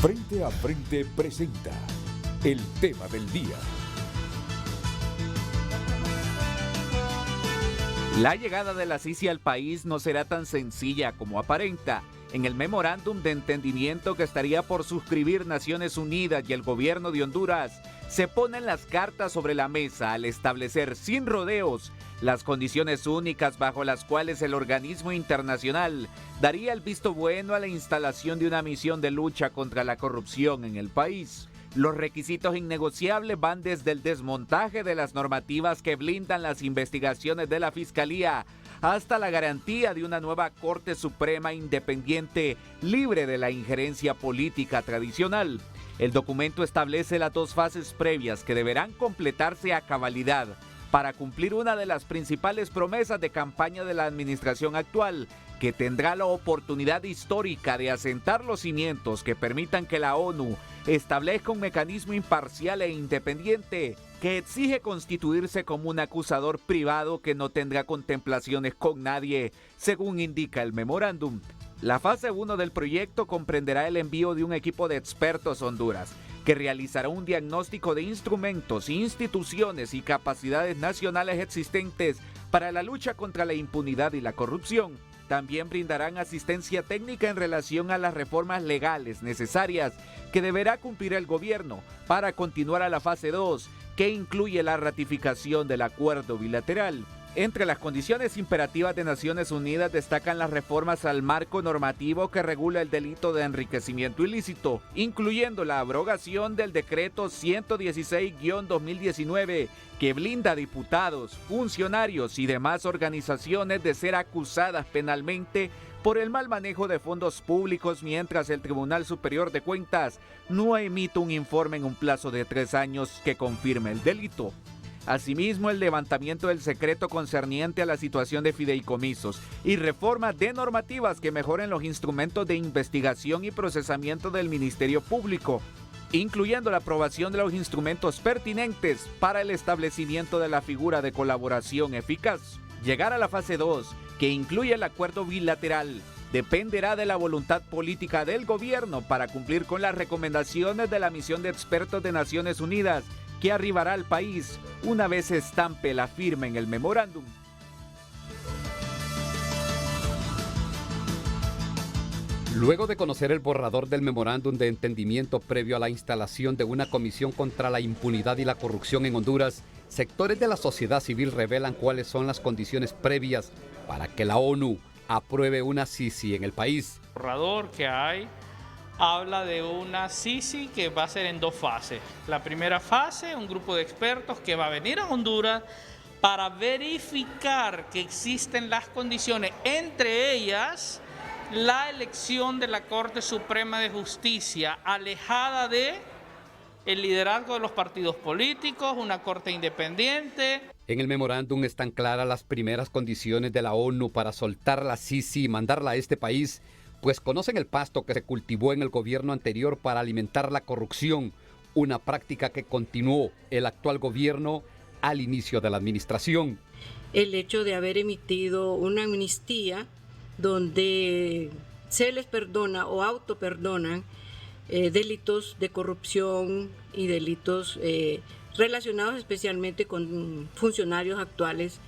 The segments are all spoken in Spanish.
Frente a Frente presenta el tema del día. La llegada de la Sisi al país no será tan sencilla como aparenta. En el memorándum de entendimiento que estaría por suscribir Naciones Unidas y el gobierno de Honduras, se ponen las cartas sobre la mesa al establecer sin rodeos las condiciones únicas bajo las cuales el organismo internacional daría el visto bueno a la instalación de una misión de lucha contra la corrupción en el país. Los requisitos innegociables van desde el desmontaje de las normativas que blindan las investigaciones de la Fiscalía hasta la garantía de una nueva Corte Suprema independiente, libre de la injerencia política tradicional. El documento establece las dos fases previas que deberán completarse a cabalidad para cumplir una de las principales promesas de campaña de la administración actual, que tendrá la oportunidad histórica de asentar los cimientos que permitan que la ONU establezca un mecanismo imparcial e independiente que exige constituirse como un acusador privado que no tendrá contemplaciones con nadie, según indica el memorándum. La fase 1 del proyecto comprenderá el envío de un equipo de expertos a Honduras, que realizará un diagnóstico de instrumentos, instituciones y capacidades nacionales existentes para la lucha contra la impunidad y la corrupción. También brindarán asistencia técnica en relación a las reformas legales necesarias que deberá cumplir el gobierno para continuar a la fase 2, que incluye la ratificación del acuerdo bilateral. Entre las condiciones imperativas de Naciones Unidas destacan las reformas al marco normativo que regula el delito de enriquecimiento ilícito, incluyendo la abrogación del decreto 116-2019, que blinda a diputados, funcionarios y demás organizaciones de ser acusadas penalmente por el mal manejo de fondos públicos, mientras el Tribunal Superior de Cuentas no emite un informe en un plazo de 3 años que confirme el delito. Asimismo, el levantamiento del secreto concerniente a la situación de fideicomisos y reformas de normativas que mejoren los instrumentos de investigación y procesamiento del Ministerio Público, incluyendo la aprobación de los instrumentos pertinentes para el establecimiento de la figura de colaboración eficaz. Llegar a la fase 2, que incluye el acuerdo bilateral, dependerá de la voluntad política del gobierno para cumplir con las recomendaciones de la misión de expertos de Naciones Unidas, que arribará al país una vez se estampe la firma en el memorándum. Luego de conocer el borrador del memorándum de entendimiento previo a la instalación de una comisión contra la impunidad y la corrupción en Honduras, sectores de la sociedad civil revelan cuáles son las condiciones previas para que la ONU apruebe una Sisi en el país. El borrador que hay habla de una Sisi que va a ser en 2 fases. La primera fase, un grupo de expertos que va a venir a Honduras para verificar que existen las condiciones, entre ellas la elección de la Corte Suprema de Justicia, alejada de el liderazgo de los partidos políticos, una corte independiente. En el memorándum están claras las primeras condiciones de la ONU para soltar la Sisi y mandarla a este país, pues conocen el pasto que se cultivó en el gobierno anterior para alimentar la corrupción, una práctica que continuó el actual gobierno al inicio de la administración. El hecho de haber emitido una amnistía donde se les perdona o autoperdonan delitos de corrupción y delitos relacionados especialmente con funcionarios actuales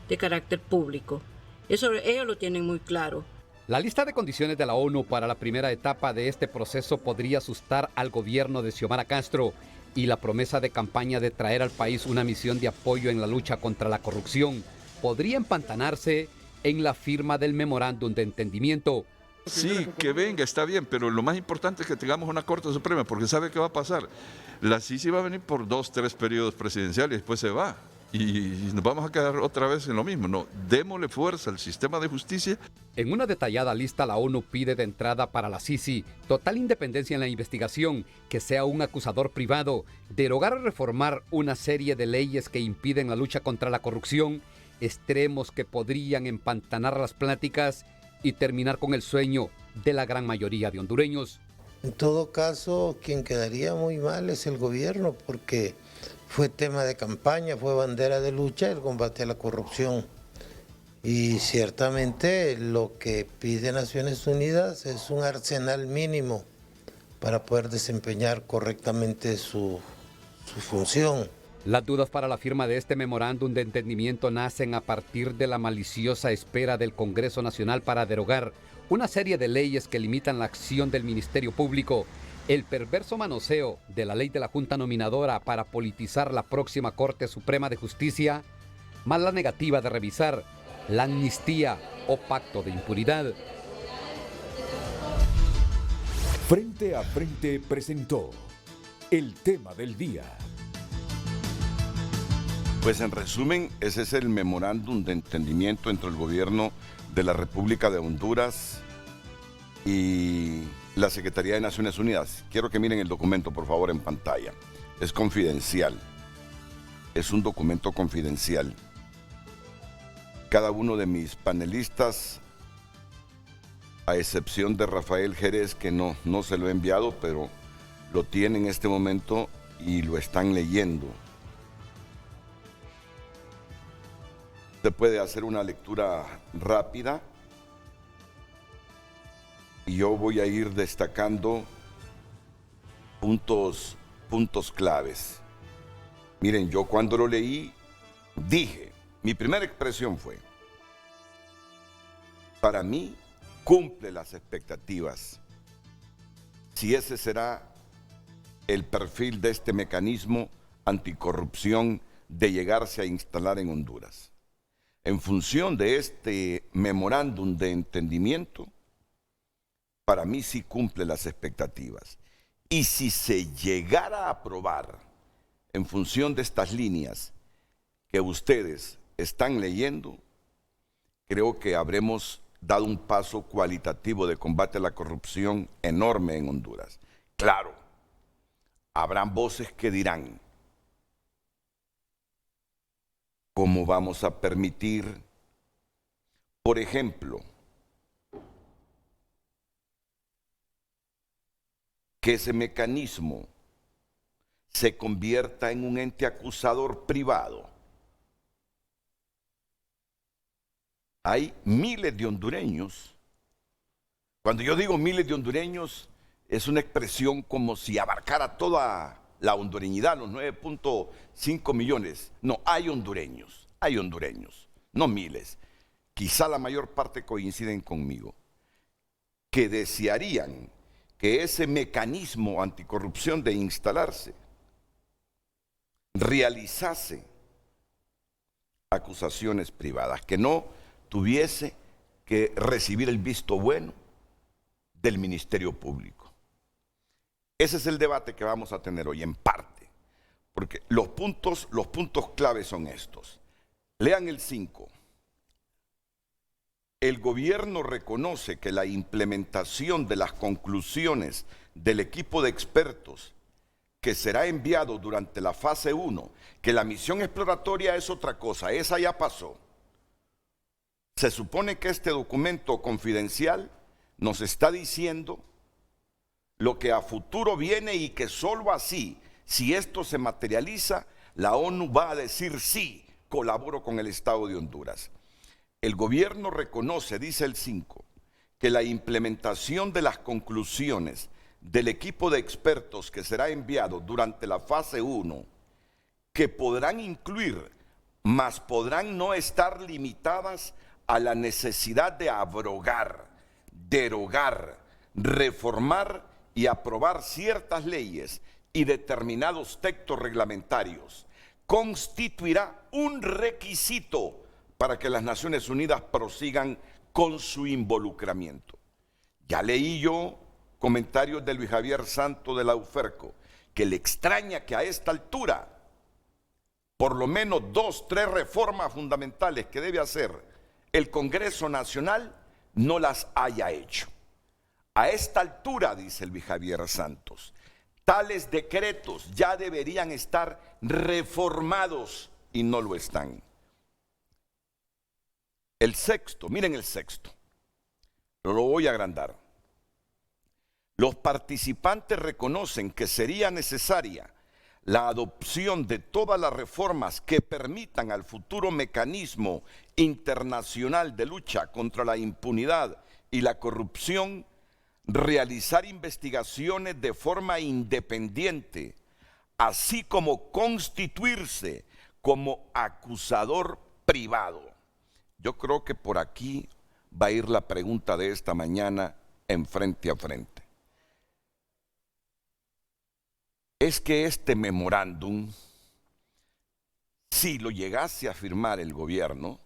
de carácter público. Eso ellos lo tienen muy claro. La lista de condiciones de la ONU para la primera etapa de este proceso podría asustar al gobierno de Xiomara Castro, y la promesa de campaña de traer al país una misión de apoyo en la lucha contra la corrupción podría empantanarse en la firma del memorándum de entendimiento. Sí, que venga, está bien, pero lo más importante es que tengamos una Corte Suprema, porque ¿sabe qué va a pasar? La Sisi va a venir por 2, 3 periodos presidenciales y después se va. Y nos vamos a quedar otra vez en lo mismo. No, démosle fuerza al sistema de justicia. En una detallada lista, la ONU pide de entrada para la Sisi total independencia en la investigación, que sea un acusador privado, derogar o reformar una serie de leyes que impiden la lucha contra la corrupción, extremos que podrían empantanar las pláticas y terminar con el sueño de la gran mayoría de hondureños. En todo caso, quien quedaría muy mal es el gobierno, porque fue tema de campaña, fue bandera de lucha el combate a la corrupción. Y ciertamente lo que pide Naciones Unidas es un arsenal mínimo para poder desempeñar correctamente su función. Las dudas para la firma de este memorándum de entendimiento nacen a partir de la maliciosa espera del Congreso Nacional para derogar una serie de leyes que limitan la acción del Ministerio Público, el perverso manoseo de la ley de la Junta Nominadora para politizar la próxima Corte Suprema de Justicia, más la negativa de revisar la amnistía o pacto de impunidad. Frente a Frente presentó el tema del día. Pues en resumen, ese es el memorándum de entendimiento entre el gobierno de la República de Honduras y la Secretaría de Naciones Unidas. Quiero que miren el documento, por favor, en pantalla. Es confidencial. Es un documento confidencial. Cada uno de mis panelistas, a excepción de Rafael Jerez, que no se lo he enviado, pero lo tiene en este momento y lo están leyendo. Usted puede hacer una lectura rápida y yo voy a ir destacando puntos claves. Miren, yo cuando lo leí dije, mi primera expresión fue, para mí cumple las expectativas. Si ese será el perfil de este mecanismo anticorrupción de llegarse a instalar en Honduras. En función de este memorándum de entendimiento, para mí sí cumple las expectativas. Y si se llegara a aprobar en función de estas líneas que ustedes están leyendo, creo que habremos dado un paso cualitativo de combate a la corrupción enorme en Honduras. Claro, habrán voces que dirán, ¿cómo vamos a permitir, por ejemplo, que ese mecanismo se convierta en un ente acusador privado? Hay miles de hondureños. Cuando yo digo miles de hondureños, es una expresión como si abarcara toda la hondureñidad, los 9.5 millones. No, hay hondureños, no miles. Quizá la mayor parte coinciden conmigo, que desearían que ese mecanismo anticorrupción de instalarse realizase acusaciones privadas, que no tuviese que recibir el visto bueno del Ministerio Público. Ese es el debate que vamos a tener hoy, en parte, porque los puntos claves son estos. Lean el 5. El gobierno reconoce que la implementación de las conclusiones del equipo de expertos que será enviado durante la fase 1, que la misión exploratoria es otra cosa, esa ya pasó. Se supone que este documento confidencial nos está diciendo lo que a futuro viene y que solo así, si esto se materializa, la ONU va a decir sí, colaboro con el Estado de Honduras. El gobierno reconoce, dice el 5, que la implementación de las conclusiones del equipo de expertos que será enviado durante la fase 1, que podrán incluir, mas podrán no estar limitadas a la necesidad de abrogar, derogar, reformar y aprobar ciertas leyes y determinados textos reglamentarios, constituirá un requisito para que las Naciones Unidas prosigan con su involucramiento. Ya leí yo comentarios de Luis Javier Santo de la UFERCO, que le extraña que a esta altura, por lo menos 2, 3 reformas fundamentales que debe hacer el Congreso Nacional no las haya hecho. A esta altura, dice Luis Javier Santos, tales decretos ya deberían estar reformados y no lo están. El 6, miren el 6, lo voy a agrandar. Los participantes reconocen que sería necesaria la adopción de todas las reformas que permitan al futuro mecanismo internacional de lucha contra la impunidad y la corrupción realizar investigaciones de forma independiente, así como constituirse como acusador privado. Yo creo que por aquí va a ir la pregunta de esta mañana en Frente a Frente. Es que este memorándum, si lo llegase a firmar el gobierno,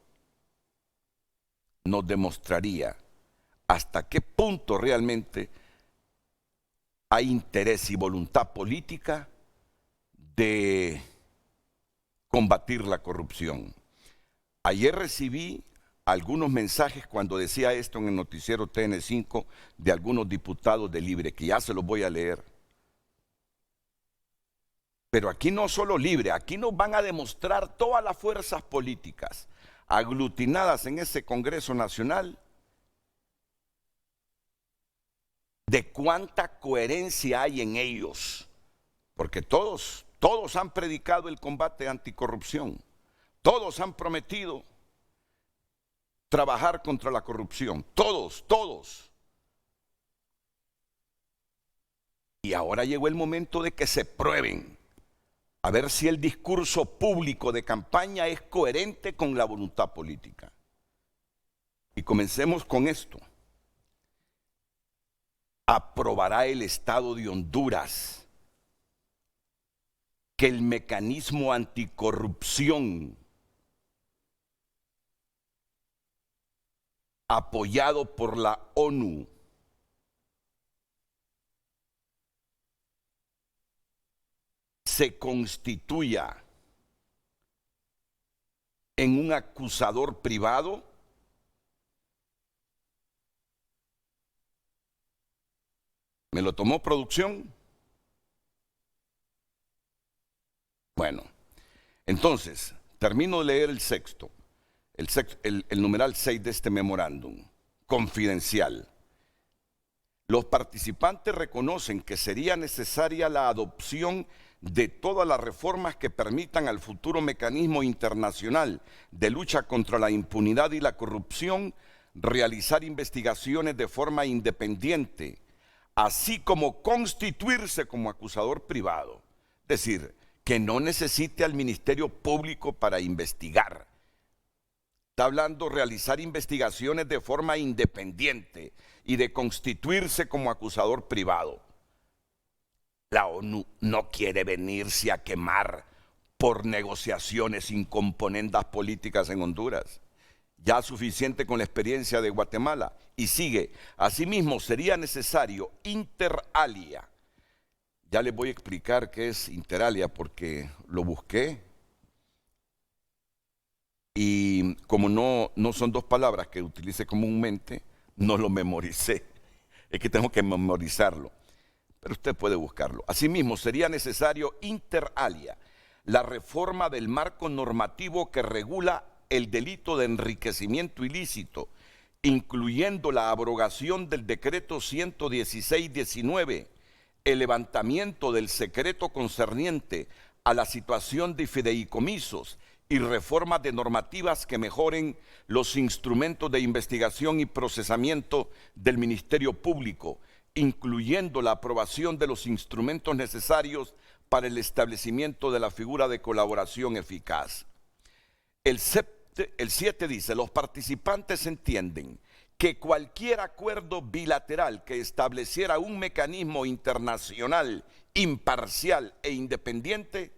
nos demostraría hasta qué punto realmente hay interés y voluntad política de combatir la corrupción. Ayer recibí algunos mensajes cuando decía esto en el noticiero TN5 de algunos diputados de Libre, que ya se los voy a leer. Pero aquí no solo Libre, aquí nos van a demostrar todas las fuerzas políticas aglutinadas en ese Congreso Nacional de cuánta coherencia hay en ellos, porque todos han predicado el combate anticorrupción, todos han prometido trabajar contra la corrupción, todos. Y ahora llegó el momento de que se prueben, a ver si el discurso público de campaña es coherente con la voluntad política. Y comencemos con esto. Aprobará el Estado de Honduras que el mecanismo anticorrupción apoyado por la ONU se constituya en un acusador privado. ¿Me lo tomó producción? Bueno, entonces, termino de leer el sexto, el numeral 6 de este memorándum, confidencial. Los participantes reconocen que sería necesaria la adopción de todas las reformas que permitan al futuro mecanismo internacional de lucha contra la impunidad y la corrupción realizar investigaciones de forma independiente, así como constituirse como acusador privado. Es decir, que no necesite al Ministerio Público para investigar. Está hablando de realizar investigaciones de forma independiente y de constituirse como acusador privado. La ONU no quiere venirse a quemar por negociaciones sin componendas políticas en Honduras. Ya suficiente con la experiencia de Guatemala. Y sigue, asimismo sería necesario inter alia. Ya les voy a explicar qué es inter alia porque lo busqué. Y como no son dos palabras que utilice comúnmente, no lo memoricé. Es que tengo que memorizarlo. Pero usted puede buscarlo. Asimismo, sería necesario inter alia la reforma del marco normativo que regula el delito de enriquecimiento ilícito, incluyendo la abrogación del decreto 116/19, el levantamiento del secreto concerniente a la situación de fideicomisos y reformas de normativas que mejoren los instrumentos de investigación y procesamiento del Ministerio Público, incluyendo la aprobación de los instrumentos necesarios para el establecimiento de la figura de colaboración eficaz. El 7 dice, los participantes entienden que cualquier acuerdo bilateral que estableciera un mecanismo internacional imparcial e independiente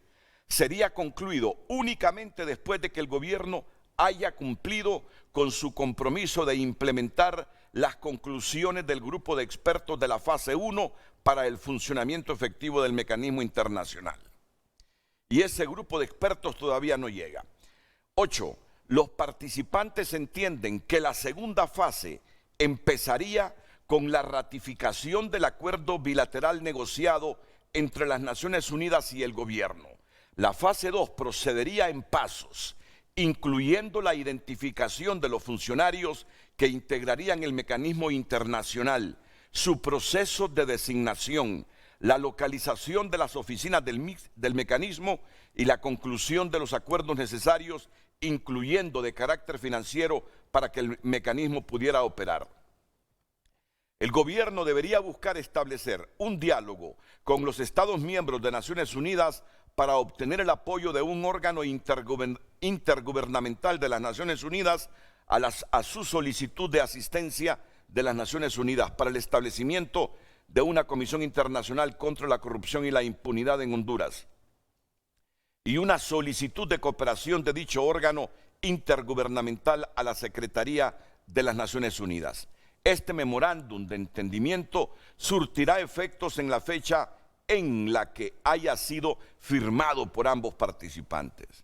sería concluido únicamente después de que el gobierno haya cumplido con su compromiso de implementar las conclusiones del grupo de expertos de la fase 1 para el funcionamiento efectivo del mecanismo internacional. Y ese grupo de expertos todavía no llega. 8. Los participantes entienden que la segunda fase empezaría con la ratificación del acuerdo bilateral negociado entre las Naciones Unidas y el gobierno. La fase 2 procedería en pasos, incluyendo la identificación de los funcionarios que integrarían el mecanismo internacional, su proceso de designación, la localización de las oficinas del mecanismo y la conclusión de los acuerdos necesarios, incluyendo de carácter financiero, para que el mecanismo pudiera operar. el gobierno debería buscar establecer un diálogo con los Estados miembros de Naciones Unidas para obtener el apoyo de un órgano intergubernamental de las Naciones Unidas a su solicitud de asistencia de las Naciones Unidas para el establecimiento de una comisión internacional contra la corrupción y la impunidad en Honduras y una solicitud de cooperación de dicho órgano intergubernamental a la Secretaría de las Naciones Unidas. Este memorándum de entendimiento surtirá efectos en la fecha en la que haya sido firmado por ambos participantes.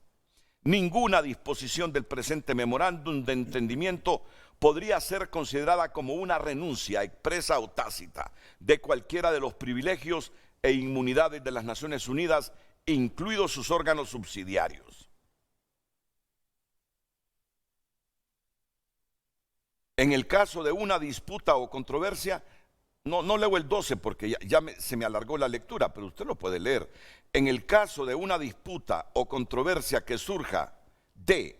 Ninguna disposición del presente memorándum de entendimiento podría ser considerada como una renuncia expresa o tácita de cualquiera de los privilegios e inmunidades de las Naciones Unidas, incluidos sus órganos subsidiarios. En el caso de una disputa o controversia, no leo el 12 porque se me alargó la lectura, pero usted lo puede leer. En el caso de una disputa o controversia que surja de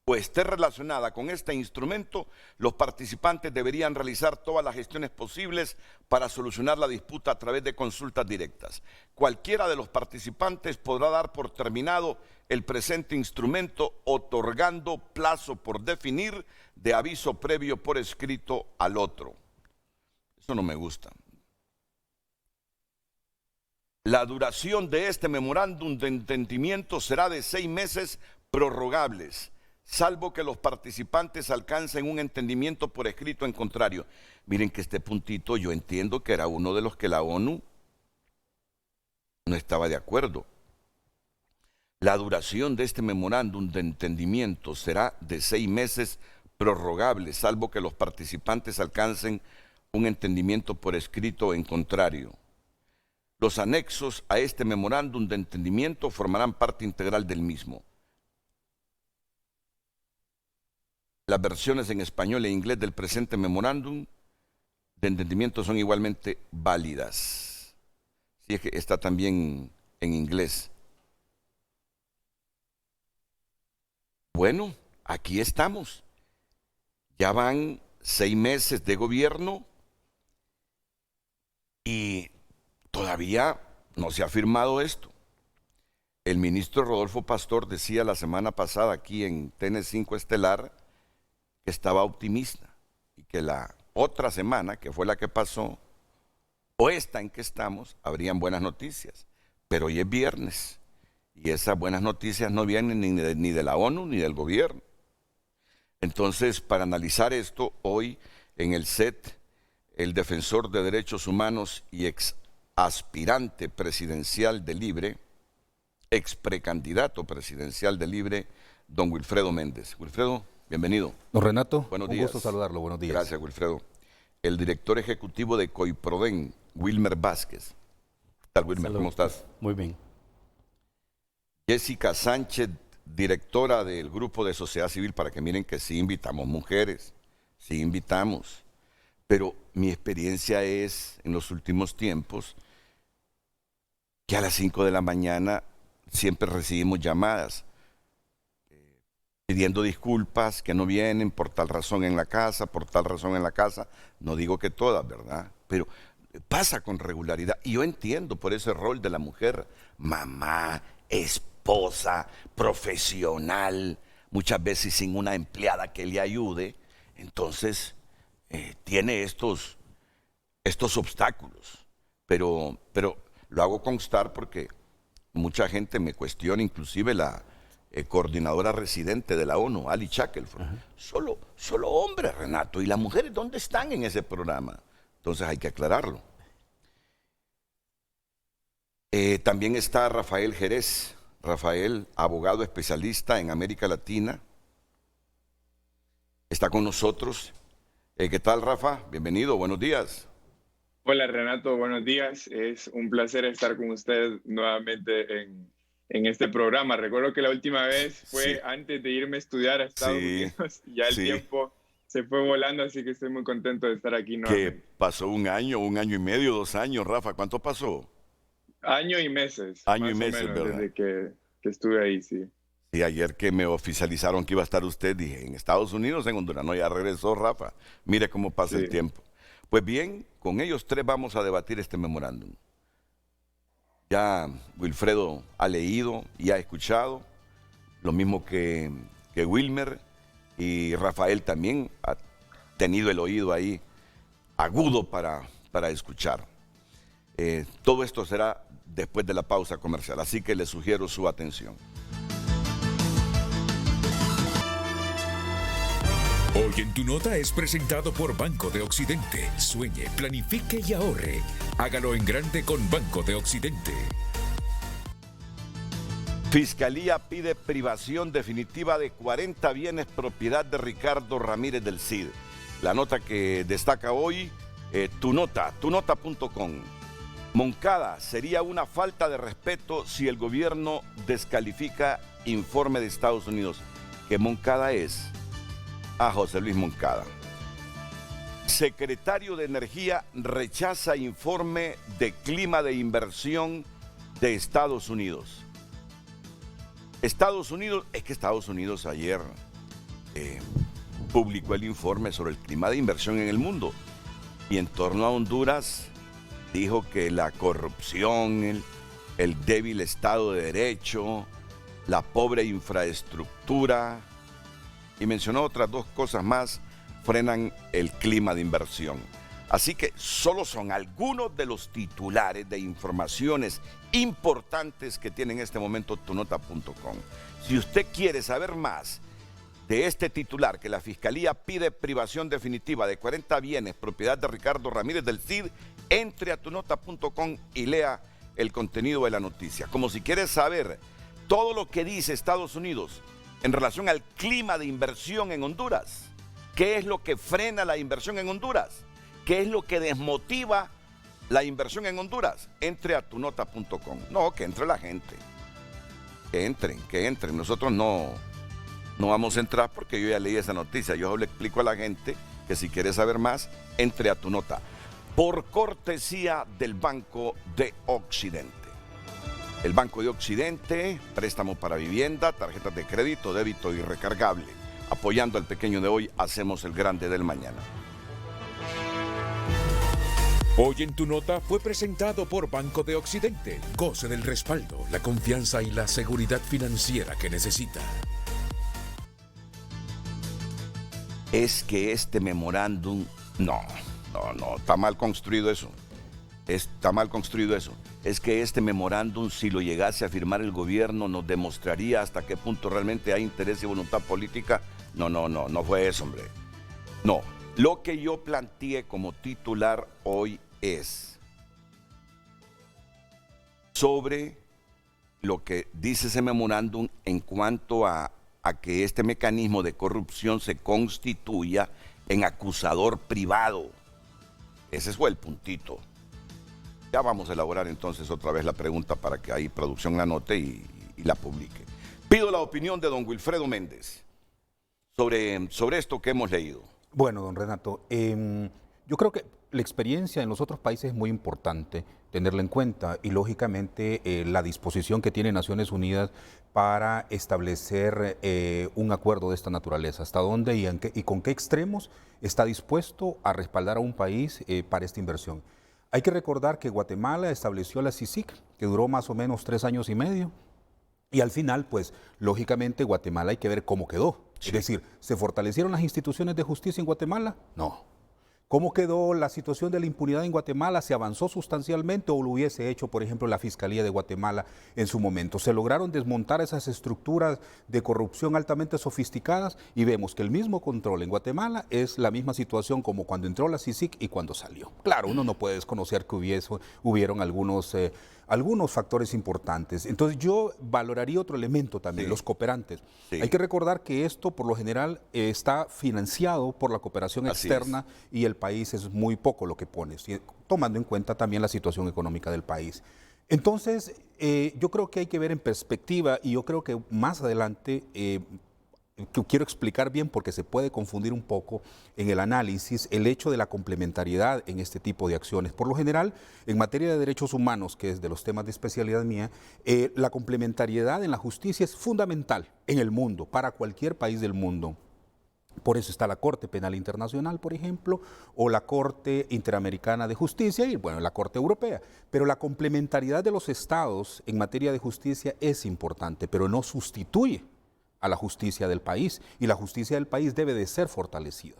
o esté relacionada con este instrumento, los participantes deberían realizar todas las gestiones posibles para solucionar la disputa a través de consultas directas. Cualquiera de los participantes podrá dar por terminado el presente instrumento otorgando plazo por definir de aviso previo por escrito al otro. Eso no me gusta. La duración de este memorándum de entendimiento será de 6 meses prorrogables, salvo que los participantes alcancen un entendimiento por escrito en contrario. Miren que este puntito yo entiendo que era uno de los que la ONU no estaba de acuerdo. La duración de este memorándum de entendimiento será de 6 meses prorrogables, salvo que los participantes alcancen un entendimiento por escrito en contrario. Los anexos a este memorándum de entendimiento formarán parte integral del mismo. Las versiones en español e inglés del presente memorándum de entendimiento son igualmente válidas. Sí, es que está también en inglés. Bueno, aquí estamos. Ya van 6 meses de gobierno y todavía no se ha firmado esto. El ministro Rodolfo Pastor decía la semana pasada aquí en TN5 Estelar que estaba optimista y que la otra semana, que fue la que pasó, o esta en que estamos, habrían buenas noticias. Pero hoy es viernes y esas buenas noticias no vienen ni de la ONU ni del gobierno. Entonces, para analizar esto, hoy en el set, el defensor de derechos humanos y ex aspirante presidencial de Libre, ex precandidato presidencial de Libre, don Wilfredo Méndez. Wilfredo, bienvenido. Don Renato, buenos un días. gusto saludarlo, buenos días. Gracias, Wilfredo. El director ejecutivo de COIPRODEN, Wilmer Vázquez. ¿Qué tal, Wilmer? Salud. ¿Cómo estás? Muy bien. Jessica Sánchez, directora del Grupo de Sociedad Civil, para que miren que sí invitamos mujeres, sí invitamos. Pero mi experiencia es, en los últimos tiempos, que a las 5 de la mañana siempre recibimos llamadas pidiendo disculpas, que no vienen por tal razón en la casa, por tal razón en la casa. No digo que todas, ¿verdad? Pero pasa con regularidad. Y yo entiendo por ese rol de la mujer, mamá, esposa, profesional, muchas veces sin una empleada que le ayude. Entonces, tiene estos obstáculos. Pero lo hago constar porque mucha gente me cuestiona, inclusive la coordinadora residente de la ONU, Ali Shackelford. Solo hombres, Renato. ¿Y las mujeres dónde están en ese programa? Entonces hay que aclararlo. También está Rafael Jerez. Rafael, abogado especialista en América Latina. Está con nosotros. ¿Qué tal, Rafa? Bienvenido, buenos días. Hola, Renato, buenos días. Es un placer estar con usted nuevamente en este programa. Recuerdo que la última vez fue antes de irme a estudiar a Estados Unidos. Ya el tiempo se fue volando, así que estoy muy contento de estar aquí nuevamente. ¿Qué pasó? ¿Un año y medio, 2 años, Rafa? ¿Cuánto pasó? Año y meses. Año y meses, menos, ¿verdad? Desde que estuve ahí, sí. Y ayer que me oficializaron que iba a estar usted, dije, en Estados Unidos, en Honduras. No, ya regresó, Rafa. Mire cómo pasa el tiempo. Pues bien, con ellos tres vamos a debatir este memorándum. Ya Wilfredo ha leído y ha escuchado, lo mismo que Wilmer, y Rafael también ha tenido el oído ahí agudo para escuchar. Todo esto será después de la pausa comercial, así que les sugiero su atención. Hoy en Tu Nota es presentado por Banco de Occidente. Sueñe, planifique y ahorre. Hágalo en grande con Banco de Occidente. Fiscalía pide privación definitiva de 40 bienes propiedad de Ricardo Ramírez del Cid. La nota que destaca hoy, tunota.com. Moncada, sería una falta de respeto si el gobierno descalifica informe de Estados Unidos. ¿Qué Moncada es? A José Luis Moncada. Secretario de Energía rechaza informe de clima de inversión de Estados Unidos. Estados Unidos ayer publicó el informe sobre el clima de inversión en el mundo y en torno a Honduras dijo que la corrupción, el débil Estado de Derecho, la pobre infraestructura y mencionó otras dos cosas más, frenan el clima de inversión. Así que solo son algunos de los titulares de informaciones importantes que tiene en este momento tunota.com. Si usted quiere saber más de este titular, que la Fiscalía pide privación definitiva de 40 bienes propiedad de Ricardo Ramírez del Cid, entre a tunota.com y lea el contenido de la noticia. Como si quiere saber todo lo que dice Estados Unidos en relación al clima de inversión en Honduras. ¿Qué es lo que frena la inversión en Honduras? ¿Qué es lo que desmotiva la inversión en Honduras? Entre a tunota.com. No, que entre la gente. Que entren. Nosotros no vamos a entrar porque yo ya leí esa noticia. Yo le explico a la gente que si quiere saber más, entre a Tu Nota. Por cortesía del Banco de Occidente. El Banco de Occidente, préstamo para vivienda, tarjetas de crédito, débito y recargable. Apoyando al pequeño de hoy, hacemos el grande del mañana. Hoy en Tu Nota fue presentado por Banco de Occidente. Goce del respaldo, la confianza y la seguridad financiera que necesita. Es que este memorándum, no, está mal construido eso. Está mal construido eso. Es que este memorándum, si lo llegase a firmar el gobierno, nos demostraría hasta qué punto realmente hay interés y voluntad política. No fue eso, hombre. No, lo que yo planteé como titular hoy es sobre lo que dice ese memorándum en cuanto a que este mecanismo de corrupción se constituya en acusador privado. Ese fue el puntito. Ya vamos a elaborar entonces otra vez la pregunta para que ahí producción la anote y la publique. Pido la opinión de don Wilfredo Méndez sobre esto que hemos leído. Bueno, don Renato, yo creo que la experiencia en los otros países es muy importante tenerla en cuenta y lógicamente la disposición que tiene Naciones Unidas para establecer un acuerdo de esta naturaleza, hasta dónde y con qué extremos está dispuesto a respaldar a un país para esta inversión. Hay que recordar que Guatemala estableció la CICIG, que duró más o menos 3 años y medio, y al final, pues, lógicamente, Guatemala hay que ver cómo quedó. Sí. Es decir, ¿se fortalecieron las instituciones de justicia en Guatemala? No. ¿Cómo quedó la situación de la impunidad en Guatemala? ¿Se avanzó sustancialmente o lo hubiese hecho, por ejemplo, la Fiscalía de Guatemala en su momento? ¿Se lograron desmontar esas estructuras de corrupción altamente sofisticadas? Y vemos que el mismo control en Guatemala es la misma situación como cuando entró la CICIG y cuando salió. Claro, uno no puede desconocer que hubieron algunos factores importantes. Entonces yo valoraría otro elemento también, los cooperantes. Sí. Hay que recordar que esto por lo general está financiado por la cooperación externa y el país es muy poco lo que pone, tomando en cuenta también la situación económica del país. Entonces yo creo que hay que ver en perspectiva y yo creo que más adelante quiero explicar bien porque se puede confundir un poco en el análisis el hecho de la complementariedad en este tipo de acciones. Por lo general, en materia de derechos humanos, que es de los temas de especialidad mía, la complementariedad en la justicia es fundamental en el mundo, para cualquier país del mundo. Por eso está la Corte Penal Internacional, por ejemplo, o la Corte Interamericana de Justicia y, bueno, la Corte Europea. Pero la complementariedad de los estados en materia de justicia es importante, pero no sustituye a la justicia del país. Y la justicia del país debe de ser fortalecida.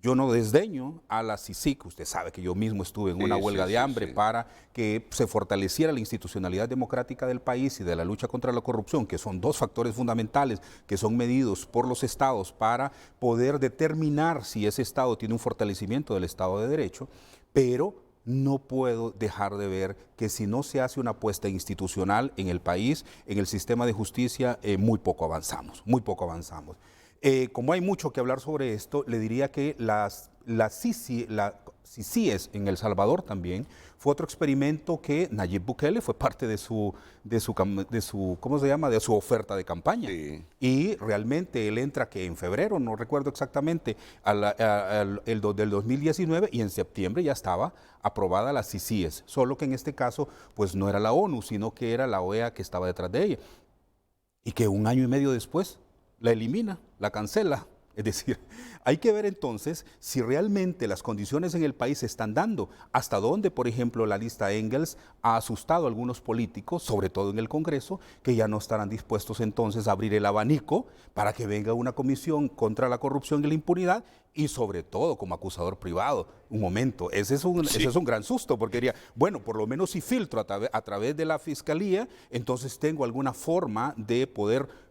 Yo no desdeño a la CICIG, usted sabe que yo mismo estuve en una huelga de hambre para que se fortaleciera la institucionalidad democrática del país y de la lucha contra la corrupción, que son dos factores fundamentales que son medidos por los estados para poder determinar si ese estado tiene un fortalecimiento del Estado de Derecho, pero no puedo dejar de ver que si no se hace una apuesta institucional en el país, en el sistema de justicia, muy poco avanzamos, muy poco avanzamos. Como hay mucho que hablar sobre esto, le diría que la CICIES en El Salvador también fue otro experimento que Nayib Bukele fue parte de su ¿cómo se llama? De su oferta de campaña. Sí. Y realmente él entra que en febrero, no recuerdo exactamente, del 2019 y en septiembre ya estaba aprobada la CICIES, solo que en este caso pues no era la ONU, sino que era la OEA que estaba detrás de ella. Y que un año y medio después la elimina, la cancela. Es decir, hay que ver entonces si realmente las condiciones en el país se están dando, hasta dónde, por ejemplo, la lista Engels ha asustado a algunos políticos, sobre todo en el Congreso, que ya no estarán dispuestos entonces a abrir el abanico para que venga una comisión contra la corrupción y la impunidad y sobre todo como acusador privado. Un momento, ese es un gran susto, porque diría, bueno, por lo menos si filtro a través de la Fiscalía, entonces tengo alguna forma de poder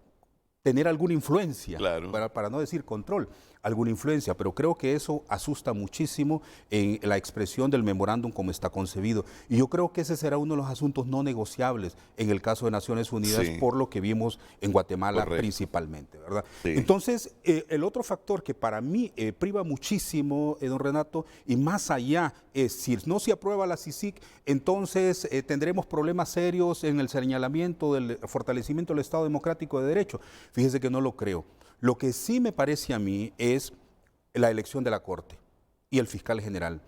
tener alguna influencia, claro, para no decir control, alguna influencia, pero creo que eso asusta muchísimo en la expresión del memorándum como está concebido. Y yo creo que ese será uno de los asuntos no negociables en el caso de Naciones Unidas, por lo que vimos en Guatemala principalmente, ¿verdad? Sí. Entonces, el otro factor que para mí priva muchísimo, don Renato, y más allá, es si no se aprueba la CICIG, entonces tendremos problemas serios en el señalamiento del fortalecimiento del Estado Democrático de Derecho. Fíjese que no lo creo. Lo que sí me parece a mí es la elección de la Corte y el fiscal general.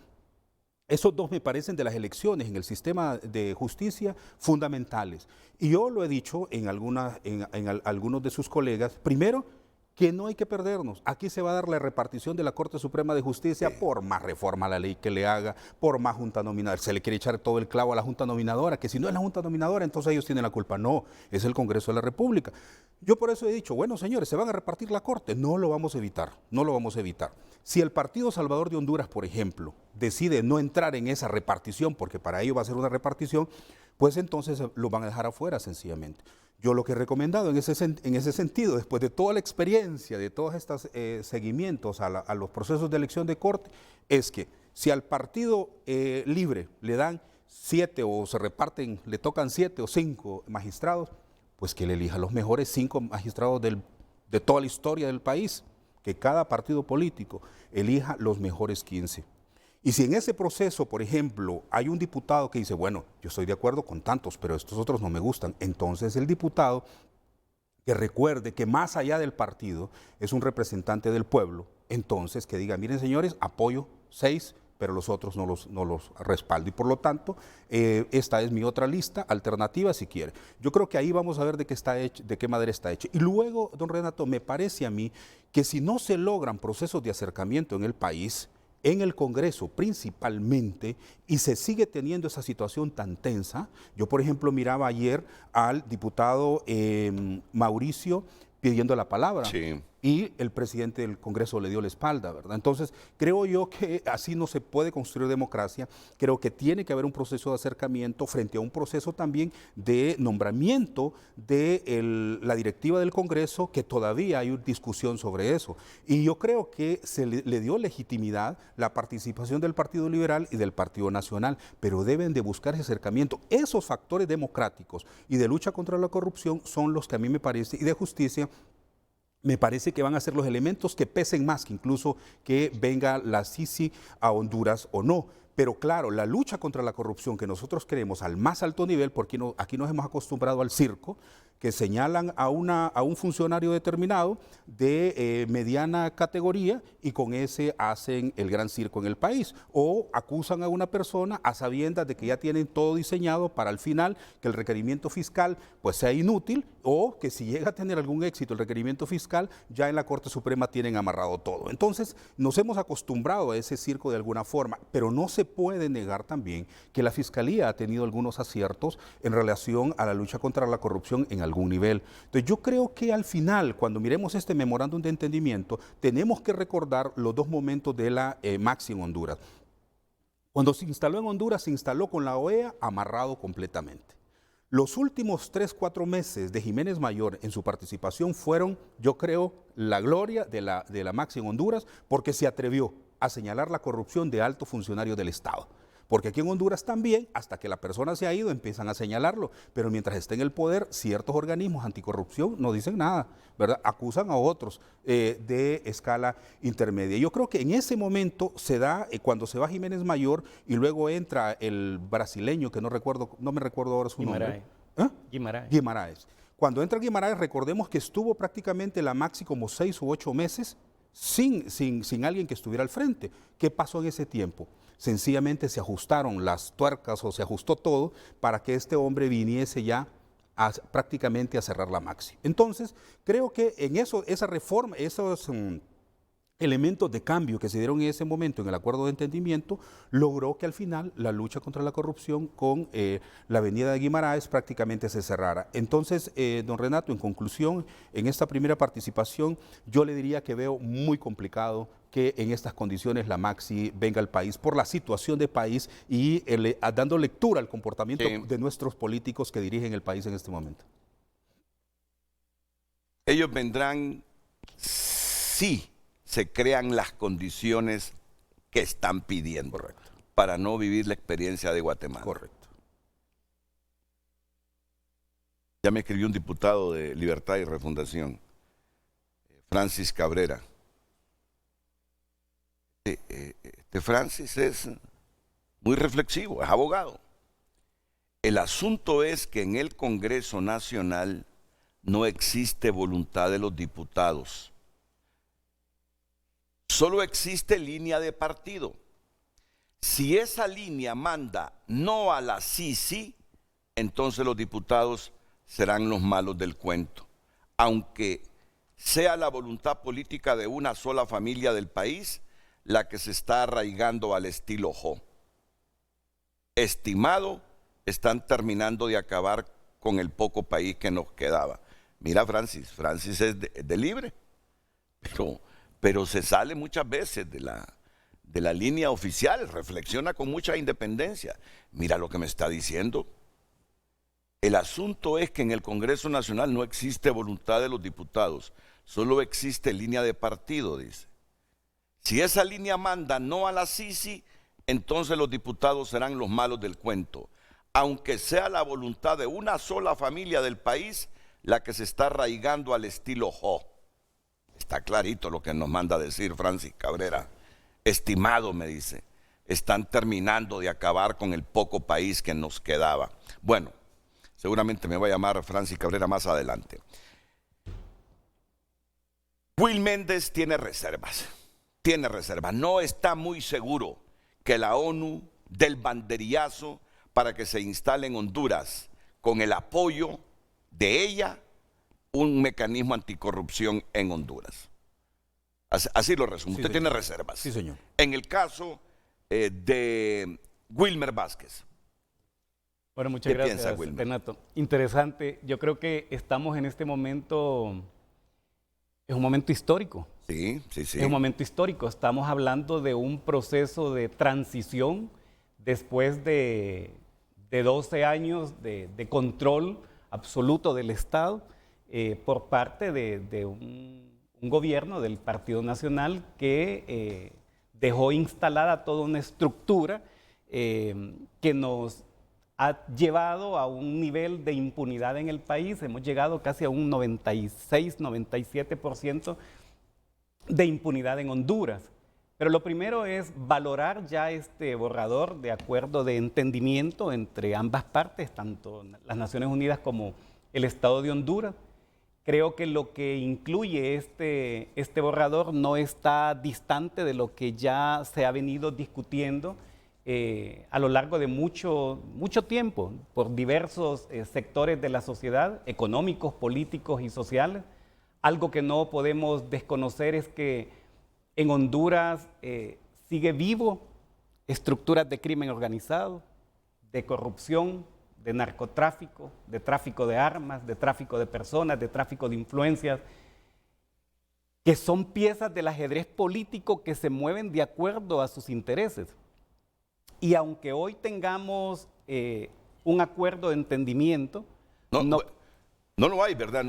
Esos dos me parecen de las elecciones en el sistema de justicia fundamentales. Y yo lo he dicho en algunos de sus colegas. Primero, que no hay que perdernos. Aquí se va a dar la repartición de la Corte Suprema de Justicia por más reforma a la ley que le haga, por más junta nominadora. Se le quiere echar todo el clavo a la junta nominadora, que si no es la junta nominadora, entonces ellos tienen la culpa. No, es el Congreso de la República. Yo por eso he dicho, bueno, señores, ¿se van a repartir la Corte? No lo vamos a evitar, no lo vamos a evitar. Si el Partido Salvador de Honduras, por ejemplo, decide no entrar en esa repartición, porque para ello va a ser una repartición, pues entonces lo van a dejar afuera sencillamente. Yo lo que he recomendado en ese sentido, después de toda la experiencia, de todos estos seguimientos a los procesos de elección de corte, es que si al partido libre le dan 7 o se reparten, le tocan 7 o 5 magistrados, pues que le elija los mejores 5 magistrados de toda la historia del país, que cada partido político elija los mejores 15. Y si en ese proceso, por ejemplo, hay un diputado que dice, bueno, yo estoy de acuerdo con tantos, pero estos otros no me gustan, entonces el diputado que recuerde que más allá del partido es un representante del pueblo, entonces que diga, miren señores, apoyo 6, pero los otros no los respaldo. Y por lo tanto, esta es mi otra lista alternativa si quiere. Yo creo que ahí vamos a ver de qué madera está hecha. Y luego, don Renato, me parece a mí que si no se logran procesos de acercamiento en el país, en el Congreso principalmente, y se sigue teniendo esa situación tan tensa. Yo, por ejemplo, miraba ayer al diputado Mauricio pidiendo la palabra. Sí. Y el presidente del Congreso le dio la espalda, ¿verdad? Entonces, creo yo que así no se puede construir democracia. Creo que tiene que haber un proceso de acercamiento frente a un proceso también de nombramiento de la directiva del Congreso, que todavía hay discusión sobre eso. Y yo creo que se le dio legitimidad la participación del Partido Liberal y del Partido Nacional, pero deben de buscar ese acercamiento. Esos factores democráticos y de lucha contra la corrupción son los que a mí me parece, y de justicia, me parece que van a ser los elementos que pesen más que incluso que venga la CICI a Honduras o no. Pero claro, la lucha contra la corrupción que nosotros queremos al más alto nivel, porque aquí nos hemos acostumbrado al circo, que señalan a un funcionario determinado de mediana categoría y con ese hacen el gran circo en el país. O acusan a una persona a sabiendas de que ya tienen todo diseñado para al final que el requerimiento fiscal pues sea inútil, o que si llega a tener algún éxito el requerimiento fiscal, ya en la Corte Suprema tienen amarrado todo. Entonces nos hemos acostumbrado a ese circo de alguna forma, pero no se puede negar también que la Fiscalía ha tenido algunos aciertos en relación a la lucha contra la corrupción en algún nivel. Entonces yo creo que al final, cuando miremos este memorándum de entendimiento, tenemos que recordar los dos momentos de la Maxi en Honduras. Cuando se instaló en Honduras, se instaló con la OEA amarrado completamente. Los últimos 3-4 meses de Jiménez Mayor en su participación fueron, yo creo, la gloria de la Maxi en Honduras, porque se atrevió a señalar la corrupción de altos funcionarios del Estado. Porque aquí en Honduras también, hasta que la persona se ha ido, empiezan a señalarlo. Pero mientras esté en el poder, ciertos organismos anticorrupción no dicen nada, ¿verdad? Acusan a otros de escala intermedia. Yo creo que en ese momento se da, cuando se va Jiménez Mayor y luego entra el brasileño, que no me recuerdo ahora su nombre. Guimaraes. Cuando entra Guimaraes, recordemos que estuvo prácticamente la Maxi como 6 u 8 meses sin alguien que estuviera al frente. ¿Qué pasó en ese tiempo? Sencillamente se ajustaron las tuercas o se ajustó todo para que este hombre viniese ya prácticamente a cerrar la Maxi. Entonces, creo que en esa reforma, esos elementos de cambio que se dieron en ese momento en el acuerdo de entendimiento, logró que al final la lucha contra la corrupción con la avenida de Guimaraes prácticamente se cerrara. Entonces, don Renato, en conclusión, en esta primera participación, yo le diría que veo muy complicado que en estas condiciones la Maxi venga al país por la situación de país y dando lectura al comportamiento de nuestros políticos que dirigen el país en este momento. Ellos vendrán si se crean las condiciones que están pidiendo. Correcto. Para no vivir la experiencia de Guatemala. Correcto. Ya me escribió un diputado de Libertad y Refundación, Francis Cabrera. Francis es muy reflexivo, es abogado. El asunto es que en el Congreso Nacional no existe voluntad de los diputados. Solo existe línea de partido. Si esa línea manda no a la sí, entonces los diputados serán los malos del cuento. Aunque sea la voluntad política de una sola familia del país la que se está arraigando al estilo Jo. Estimado, están terminando de acabar con el poco país que nos quedaba. Mira, Francis es de libre, pero se sale muchas veces de la línea oficial, reflexiona con mucha independencia. Mira lo que me está diciendo. El asunto es que en el Congreso Nacional no existe voluntad de los diputados, solo existe línea de partido, dice. Si esa línea manda no a la Sisi, entonces los diputados serán los malos del cuento, aunque sea la voluntad de una sola familia del país la que se está arraigando al estilo Jo. Está clarito lo que nos manda a decir Francis Cabrera. Estimado, me dice, están terminando de acabar con el poco país que nos quedaba. Bueno, seguramente me va a llamar Francis Cabrera más adelante. Will Méndez tiene reservas. No está muy seguro que la ONU dé el banderillazo para que se instale en Honduras, con el apoyo de ella, un mecanismo anticorrupción en Honduras. Así lo resumo. Sí, Usted señor. tiene reservas. Sí, señor. En el caso de Wilmer Vázquez. Bueno, muchas gracias, piensa, Wilmer? Renato. Interesante. Yo creo que estamos en este momento, es un momento histórico. Sí. Es un momento histórico. Estamos hablando de un proceso de transición después de 12 años de control absoluto del Estado por parte de un gobierno del Partido Nacional que dejó instalada toda una estructura que nos ha llevado a un nivel de impunidad en el país. Hemos llegado casi a un 96, 97% de impunidad en Honduras. Pero lo primero es valorar ya este borrador de acuerdo de entendimiento entre ambas partes, tanto las Naciones Unidas como el Estado de Honduras. Creo que lo que incluye este borrador no está distante de lo que ya se ha venido discutiendo a lo largo de mucho tiempo por diversos sectores de la sociedad, económicos, políticos y sociales. Algo que no podemos desconocer es que en Honduras sigue vivo estructuras de crimen organizado, de corrupción, de narcotráfico, de tráfico de armas, de tráfico de personas, de tráfico de influencias, que son piezas del ajedrez político que se mueven de acuerdo a sus intereses. Y aunque hoy tengamos un acuerdo de entendimiento... No lo hay, ¿verdad?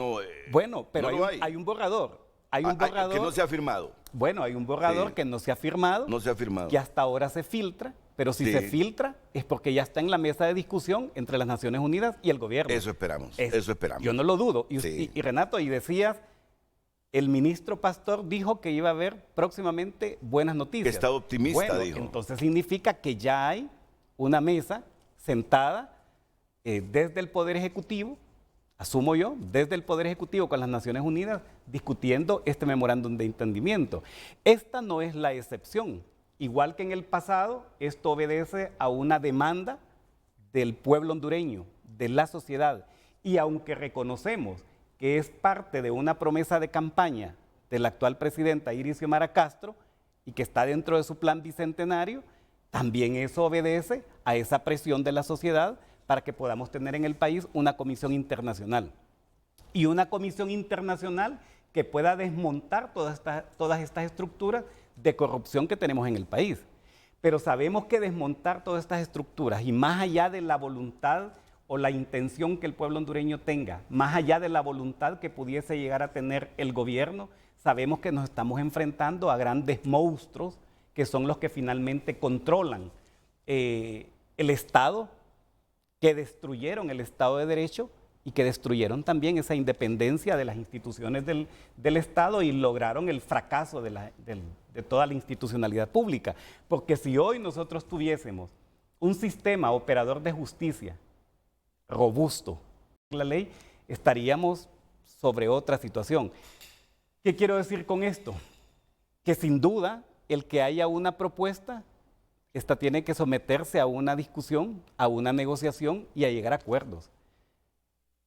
Bueno, pero no hay un borrador. Hay un borrador que no se ha firmado. Bueno, hay un borrador que no se ha firmado. No se ha firmado. Que hasta ahora se filtra, pero si se filtra es porque ya está en la mesa de discusión entre las Naciones Unidas y el gobierno. Eso esperamos, eso esperamos. Yo no lo dudo. Y Renato, y decías, el ministro Pastor dijo que iba a haber próximamente buenas noticias. Que está optimista, dijo. Entonces significa que ya hay una mesa sentada desde el Poder Ejecutivo, asumo yo, desde el Poder Ejecutivo con las Naciones Unidas, discutiendo este memorándum de entendimiento. Esta no es la excepción. Igual que en el pasado, esto obedece a una demanda del pueblo hondureño, de la sociedad. Y aunque reconocemos que es parte de una promesa de campaña de la actual presidenta Iris Xiomara Castro y que está dentro de su plan bicentenario, también eso obedece a esa presión de la sociedad para que podamos tener en el país una comisión internacional. Y una comisión internacional que pueda desmontar todas estas estructuras de corrupción que tenemos en el país. Pero sabemos que desmontar todas estas estructuras y más allá de la voluntad o la intención que el pueblo hondureño tenga, más allá de la voluntad que pudiese llegar a tener el gobierno, sabemos que nos estamos enfrentando a grandes monstruos que son los que finalmente controlan el Estado, que destruyeron el Estado de Derecho y que destruyeron también esa independencia de las instituciones del Estado y lograron el fracaso de toda la institucionalidad pública. Porque si hoy nosotros tuviésemos un sistema operador de justicia robusto, la ley, estaríamos sobre otra situación. ¿Qué quiero decir con esto? Que sin duda el que haya una propuesta, esta tiene que someterse a una discusión, a una negociación y a llegar a acuerdos.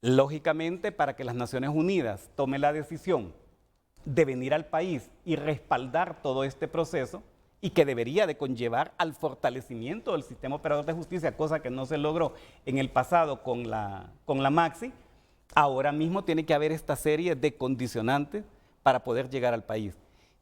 Lógicamente, para que las Naciones Unidas tomen la decisión de venir al país y respaldar todo este proceso y que debería de conllevar al fortalecimiento del sistema operador de justicia, cosa que no se logró en el pasado con la Maxi, ahora mismo tiene que haber esta serie de condicionantes para poder llegar al país.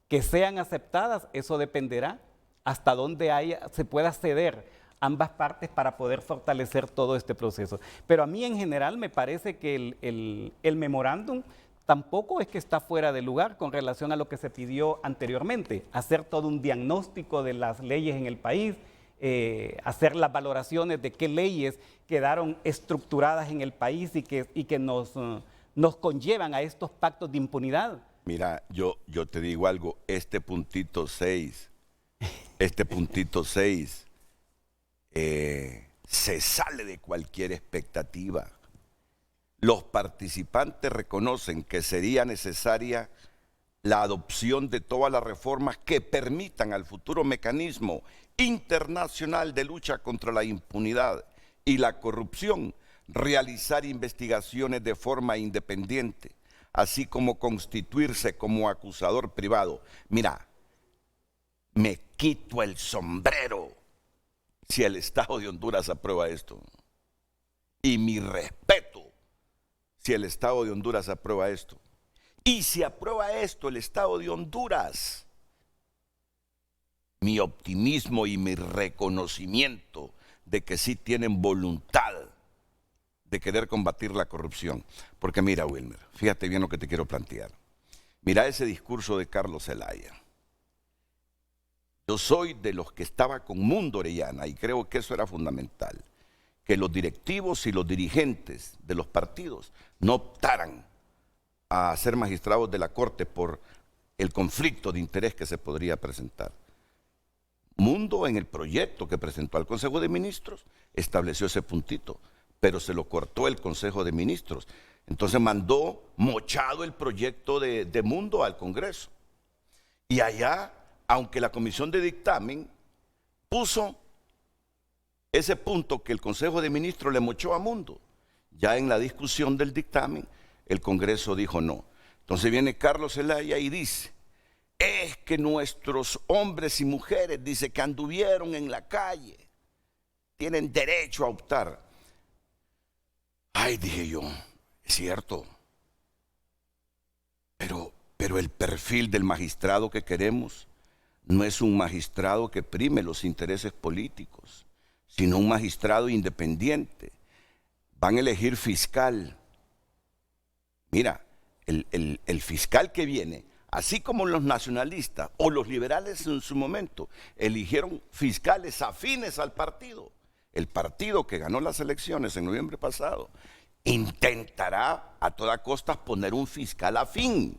Que sean aceptadas, eso dependerá hasta dónde se pueda ceder ambas partes para poder fortalecer todo este proceso. Pero a mí en general me parece que el memorándum tampoco es que está fuera de lugar con relación a lo que se pidió anteriormente, hacer todo un diagnóstico de las leyes en el país, hacer las valoraciones de qué leyes quedaron estructuradas en el país y que nos conllevan a estos pactos de impunidad. Mira, yo te digo algo, este puntito 6 se sale de cualquier expectativa. Los participantes reconocen que sería necesaria la adopción de todas las reformas que permitan al futuro mecanismo internacional de lucha contra la impunidad y la corrupción realizar investigaciones de forma independiente, así como constituirse como acusador privado. Mira, me quito el sombrero si el Estado de Honduras aprueba esto. Y mi respeto si el Estado de Honduras aprueba esto. Y si aprueba esto el Estado de Honduras, mi optimismo y mi reconocimiento de que sí tienen voluntad de querer combatir la corrupción. Porque mira, Wilmer, fíjate bien lo que te quiero plantear. Mira ese discurso de Carlos Zelaya. Yo soy de los que estaba con Mundo Orellana y creo que eso era fundamental, que los directivos y los dirigentes de los partidos no optaran a ser magistrados de la Corte por el conflicto de interés que se podría presentar. presentó, en el proyecto que presentó al Consejo de Ministros, estableció ese puntito, pero se lo cortó el Consejo de Ministros. Entonces mandó mochado el proyecto de Mundo al Congreso. Y allá, aunque la comisión de dictamen puso ese punto que el Consejo de Ministros le mochó a Mundo, ya en la discusión del dictamen, el Congreso dijo no. Entonces viene Carlos Zelaya y dice, es que nuestros hombres y mujeres, dice, que anduvieron en la calle, tienen derecho a optar. Ay, dije yo, es cierto, pero el perfil del magistrado que queremos no es un magistrado que prime los intereses políticos, sino un magistrado independiente. Van a elegir fiscal. Mira, el fiscal que viene, así como los nacionalistas o los liberales en su momento, eligieron fiscales afines al partido. El partido que ganó las elecciones en noviembre pasado intentará a toda costa poner un fiscal afín.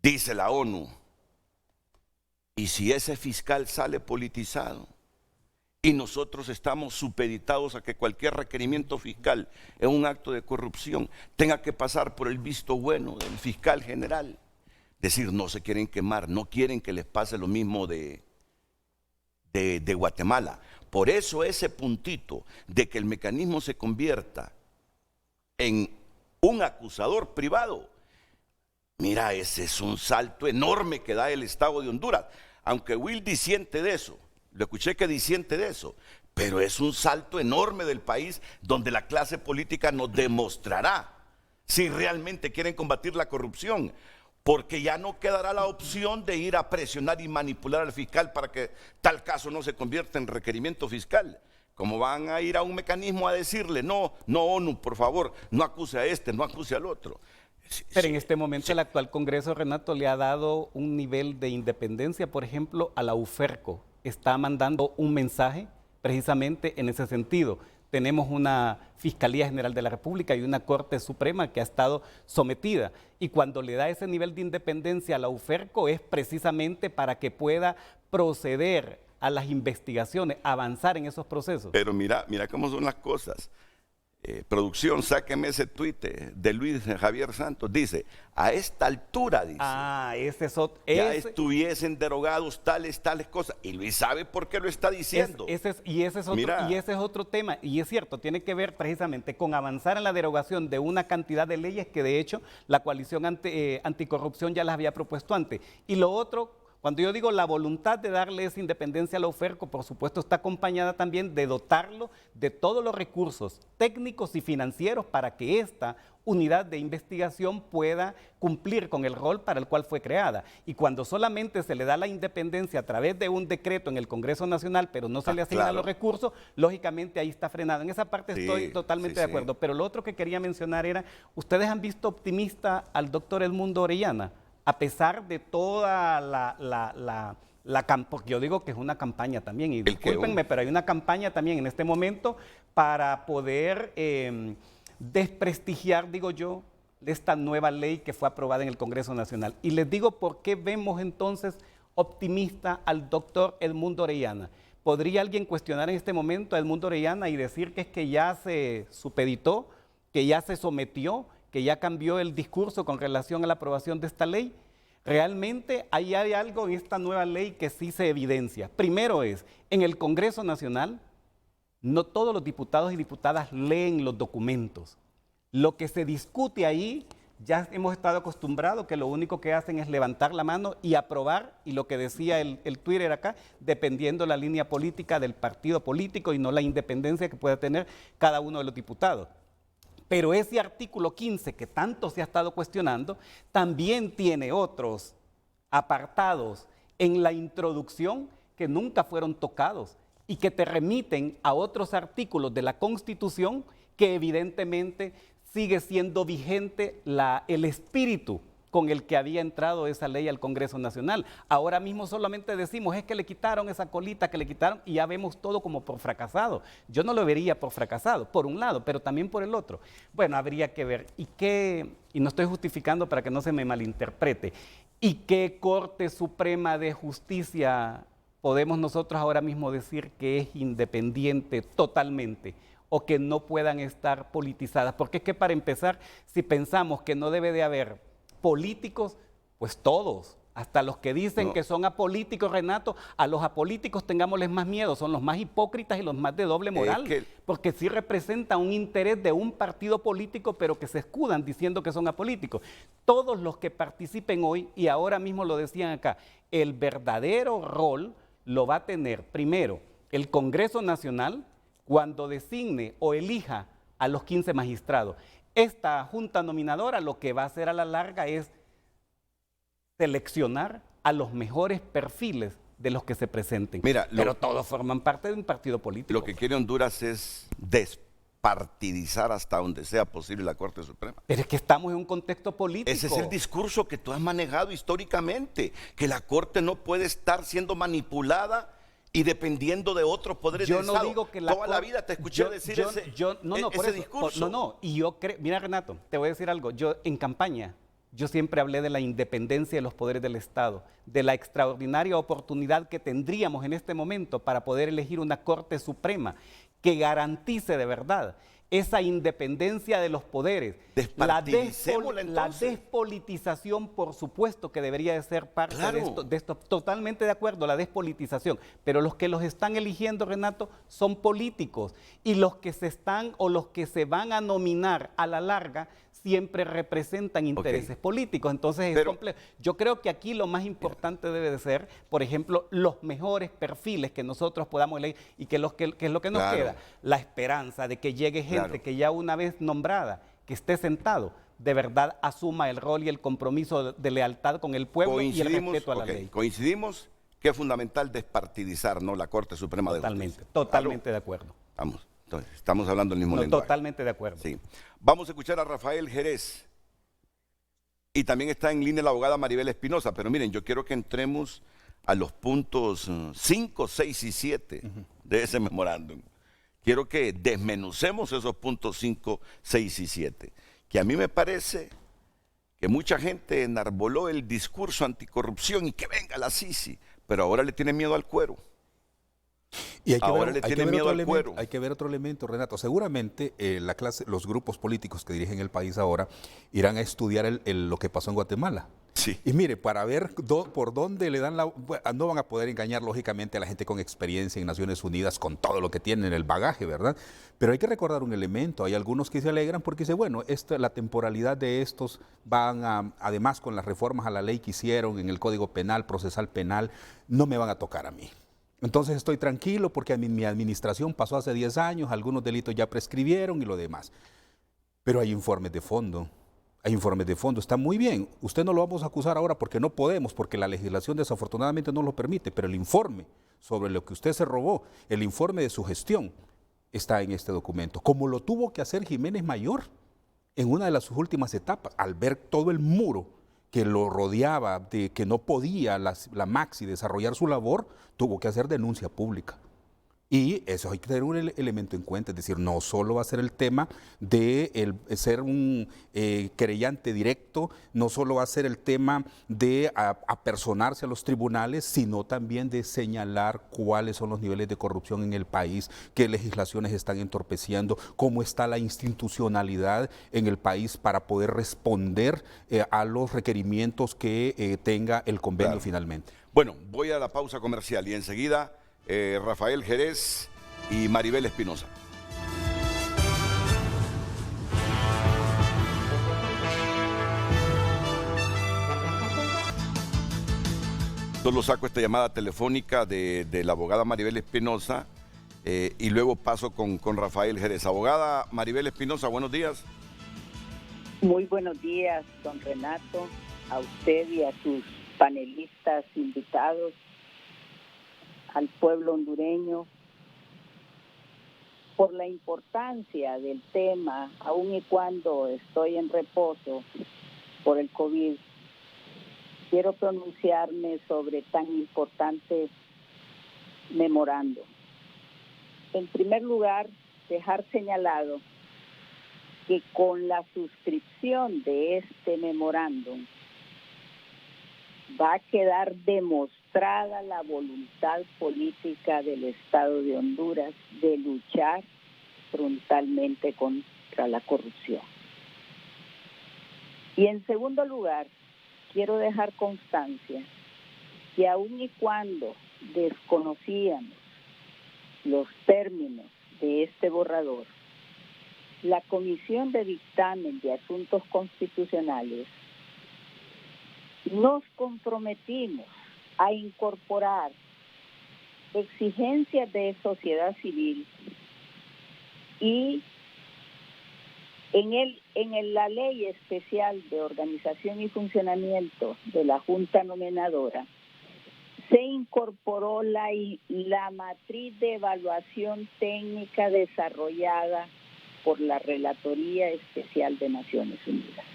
Dice la ONU, y si ese fiscal sale politizado y nosotros estamos supeditados a que cualquier requerimiento fiscal en un acto de corrupción tenga que pasar por el visto bueno del fiscal general, es decir, no se quieren quemar, no quieren que les pase lo mismo de Guatemala. Por eso ese puntito de que el mecanismo se convierta en un acusador privado, mira, ese es un salto enorme que da el Estado de Honduras. Aunque Will disiente de eso, lo escuché que disiente de eso, pero es un salto enorme del país donde la clase política nos demostrará si realmente quieren combatir la corrupción. Porque ya no quedará la opción de ir a presionar y manipular al fiscal para que tal caso no se convierta en requerimiento fiscal. Como van a ir a un mecanismo a decirle, no, ONU, por favor, no acuse a este, no acuse al otro. Pero en este momento el actual Congreso, Renato, le ha dado un nivel de independencia, por ejemplo, a la UFERCO. Está mandando un mensaje precisamente en ese sentido. Tenemos una Fiscalía General de la República y una Corte Suprema que ha estado sometida. Y cuando le da ese nivel de independencia a la UFERCO es precisamente para que pueda proceder a las investigaciones, avanzar en esos procesos. Pero mira cómo son las cosas. Producción, sáqueme ese tuit de Luis Javier Santos. Dice, a esta altura, dice, ese es otro, ya estuviesen derogados tales cosas. Y Luis sabe por qué lo está diciendo. Ese es otro tema. Y es cierto, tiene que ver precisamente con avanzar en la derogación de una cantidad de leyes que de hecho la coalición anticorrupción ya las había propuesto antes. Y lo otro, cuando yo digo la voluntad de darle esa independencia a la UFERCO, por supuesto está acompañada también de dotarlo de todos los recursos técnicos y financieros para que esta unidad de investigación pueda cumplir con el rol para el cual fue creada. Y cuando solamente se le da la independencia a través de un decreto en el Congreso Nacional, pero no se le asignan los recursos, lógicamente ahí está frenado. En esa parte estoy totalmente de acuerdo. Pero lo otro que quería mencionar era, ¿ustedes han visto optimista al doctor Edmundo Orellana? A pesar de toda la campaña, yo digo que es una campaña también, y discúlpenme, pero hay una campaña también en este momento para poder desprestigiar, digo yo, esta nueva ley que fue aprobada en el Congreso Nacional. Y les digo por qué vemos entonces optimista al doctor Edmundo Orellana. ¿Podría alguien cuestionar en este momento a Edmundo Orellana y decir que es que ya se supeditó, que ya se sometió, que ya cambió el discurso con relación a la aprobación de esta ley? Realmente ahí hay algo en esta nueva ley que sí se evidencia. Primero es, en el Congreso Nacional, no todos los diputados y diputadas leen los documentos. Lo que se discute ahí, ya hemos estado acostumbrados que lo único que hacen es levantar la mano y aprobar, y lo que decía el Twitter acá, dependiendo la línea política del partido político y no la independencia que pueda tener cada uno de los diputados. Pero ese artículo 15 que tanto se ha estado cuestionando, también tiene otros apartados en la introducción que nunca fueron tocados y que te remiten a otros artículos de la Constitución que evidentemente sigue siendo vigente el espíritu con el que había entrado esa ley al Congreso Nacional. Ahora mismo solamente decimos, es que le quitaron esa colita que le quitaron y ya vemos todo como por fracasado. Yo no lo vería por fracasado, por un lado, pero también por el otro. Bueno, habría que ver. Y no estoy justificando para que no se me malinterprete, ¿y qué Corte Suprema de Justicia podemos nosotros ahora mismo decir que es independiente totalmente o que no puedan estar politizadas? Porque es que para empezar, si pensamos que no debe de haber políticos, pues todos, hasta los que dicen que son apolíticos, Renato, a los apolíticos tengámosles más miedo, son los más hipócritas y los más de doble moral, porque sí representan un interés de un partido político, pero que se escudan diciendo que son apolíticos. Todos los que participen hoy, y ahora mismo lo decían acá, el verdadero rol lo va a tener primero el Congreso Nacional cuando designe o elija a los 15 magistrados. Esta junta nominadora lo que va a hacer a la larga es seleccionar a los mejores perfiles de los que se presenten. Mira, pero todos forman parte de un partido político. Lo que quiere Honduras es despartidizar hasta donde sea posible la Corte Suprema. Pero es que estamos en un contexto político. Ese es el discurso que tú has manejado históricamente, que la Corte no puede estar siendo manipulada y dependiendo de otros poderes del Estado. Yo no digo que toda la vida te escuché decir ese discurso. Y yo creo, mira Renato, te voy a decir algo, yo en campaña, yo siempre hablé de la independencia de los poderes del Estado, de la extraordinaria oportunidad que tendríamos en este momento para poder elegir una Corte Suprema que garantice de verdad esa independencia de los poderes. La despolitización, por supuesto que debería de ser parte de esto, totalmente de acuerdo, la despolitización, pero los que los están eligiendo, Renato, son políticos, y los que se están o los que se van a nominar a la larga siempre representan intereses políticos, entonces es complejo. Yo creo que aquí lo más importante debe de ser, por ejemplo, los mejores perfiles que nosotros podamos elegir y que es lo que nos queda, la esperanza de que llegue gente que ya una vez nombrada, que esté sentado, de verdad asuma el rol y el compromiso de lealtad con el pueblo y el respeto a la ley. Coincidimos que es fundamental despartidizar, ¿no?, la Corte Suprema de Justicia. Totalmente de acuerdo. Vamos. Entonces, estamos hablando el mismo lenguaje. Totalmente de acuerdo. Sí. Vamos a escuchar a Rafael Jerez. Y también está en línea la abogada Maribel Espinosa. Pero miren, yo quiero que entremos a los puntos 5, 6 y 7 de ese memorándum. Quiero que desmenucemos esos puntos 5, 6 y 7. Que a mí me parece que mucha gente enarboló el discurso anticorrupción y que venga la Sisi, pero ahora le tiene miedo al cuero. Y hay que ver otro elemento, Renato. Seguramente los grupos políticos que dirigen el país ahora irán a estudiar lo que pasó en Guatemala. Sí. Y mire, para ver por dónde le dan no van a poder engañar lógicamente a la gente con experiencia en Naciones Unidas con todo lo que tienen en el bagaje, ¿verdad? Pero hay que recordar un elemento. Hay algunos que se alegran porque dicen, bueno, la temporalidad de estos además con las reformas a la ley que hicieron en el Código Penal, Procesal Penal, no me van a tocar a mí. Entonces estoy tranquilo porque mi administración pasó hace 10 años, algunos delitos ya prescribieron y lo demás. Pero hay informes de fondo, está muy bien. Usted no lo vamos a acusar ahora porque no podemos, porque la legislación desafortunadamente no lo permite, pero el informe sobre lo que usted se robó, el informe de su gestión, está en este documento. Como lo tuvo que hacer Jiménez Mayor en una de sus últimas etapas, al ver todo el muro que lo rodeaba, de que no podía la Maxi desarrollar su labor, tuvo que hacer denuncia pública. Y eso hay que tener un elemento en cuenta, es decir, no solo va a ser el tema de ser un querellante directo, no solo va a ser el tema de apersonarse a los tribunales, sino también de señalar cuáles son los niveles de corrupción en el país, qué legislaciones están entorpeciendo, cómo está la institucionalidad en el país para poder responder a los requerimientos que tenga el convenio finalmente. Bueno, voy a la pausa comercial y enseguida Rafael Jerez y Maribel Espinosa. Solo saco esta llamada telefónica de la abogada Maribel Espinosa y luego paso con Rafael Jerez. Abogada Maribel Espinosa, buenos días. Muy buenos días, don Renato, a usted y a sus panelistas invitados, al pueblo hondureño, por la importancia del tema, aun y cuando estoy en reposo por el COVID. Quiero pronunciarme sobre tan importante memorándum. En primer lugar, dejar señalado que con la suscripción de este memorándum va a quedar demostrada la voluntad política del Estado de Honduras de luchar frontalmente contra la corrupción. Y en segundo lugar, quiero dejar constancia que aun y cuando desconocíamos los términos de este borrador, la Comisión de Dictamen de Asuntos Constitucionales nos comprometimos a incorporar exigencias de sociedad civil y en la Ley Especial de Organización y Funcionamiento de la Junta Nominadora se incorporó la matriz de evaluación técnica desarrollada por la Relatoría Especial de Naciones Unidas.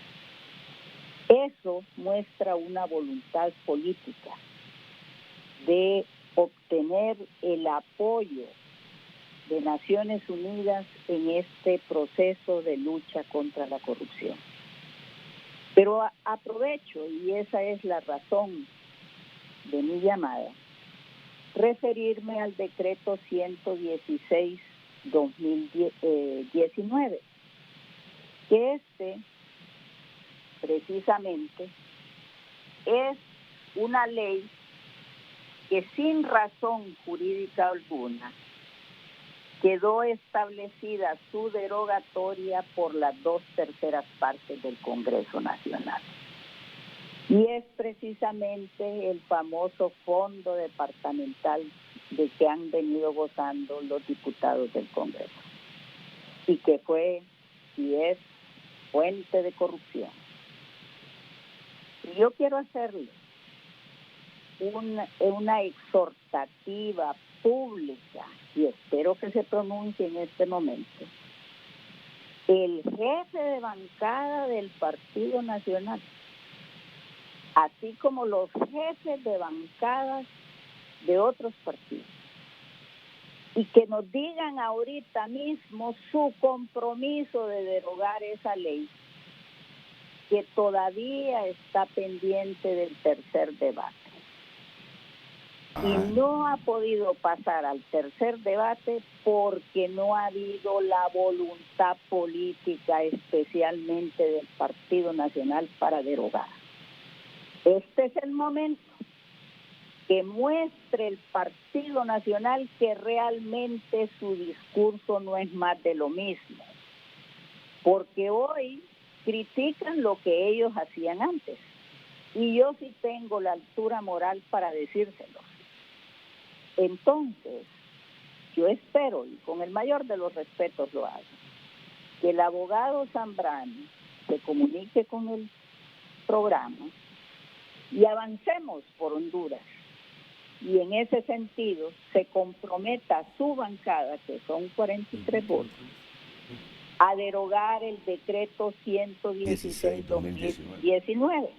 Eso muestra una voluntad política de obtener el apoyo de Naciones Unidas en este proceso de lucha contra la corrupción. Pero aprovecho, y esa es la razón de mi llamada, referirme al decreto 116/2019, que precisamente es una ley que sin razón jurídica alguna quedó establecida su derogatoria por las 2/3 partes del Congreso Nacional. Y es precisamente el famoso fondo departamental de que han venido gozando los diputados del Congreso y que fue y es fuente de corrupción. Y yo quiero hacerle una exhortativa pública y espero que se pronuncie en este momento. El jefe de bancada del Partido Nacional, así como los jefes de bancadas de otros partidos, y que nos digan ahorita mismo su compromiso de derogar esa ley que todavía está pendiente del tercer debate. Y no ha podido pasar al tercer debate porque no ha habido la voluntad política, especialmente del Partido Nacional, para derogar. Este es el momento que muestre el Partido Nacional que realmente su discurso no es más de lo mismo. Porque hoy critican lo que ellos hacían antes. Y yo sí tengo la altura moral para decírselo. Entonces, yo espero, y con el mayor de los respetos lo hago, que el abogado Zambrano se comunique con el programa y avancemos por Honduras. Y en ese sentido se comprometa su bancada, que son 43 votos, a derogar el decreto 116/2019,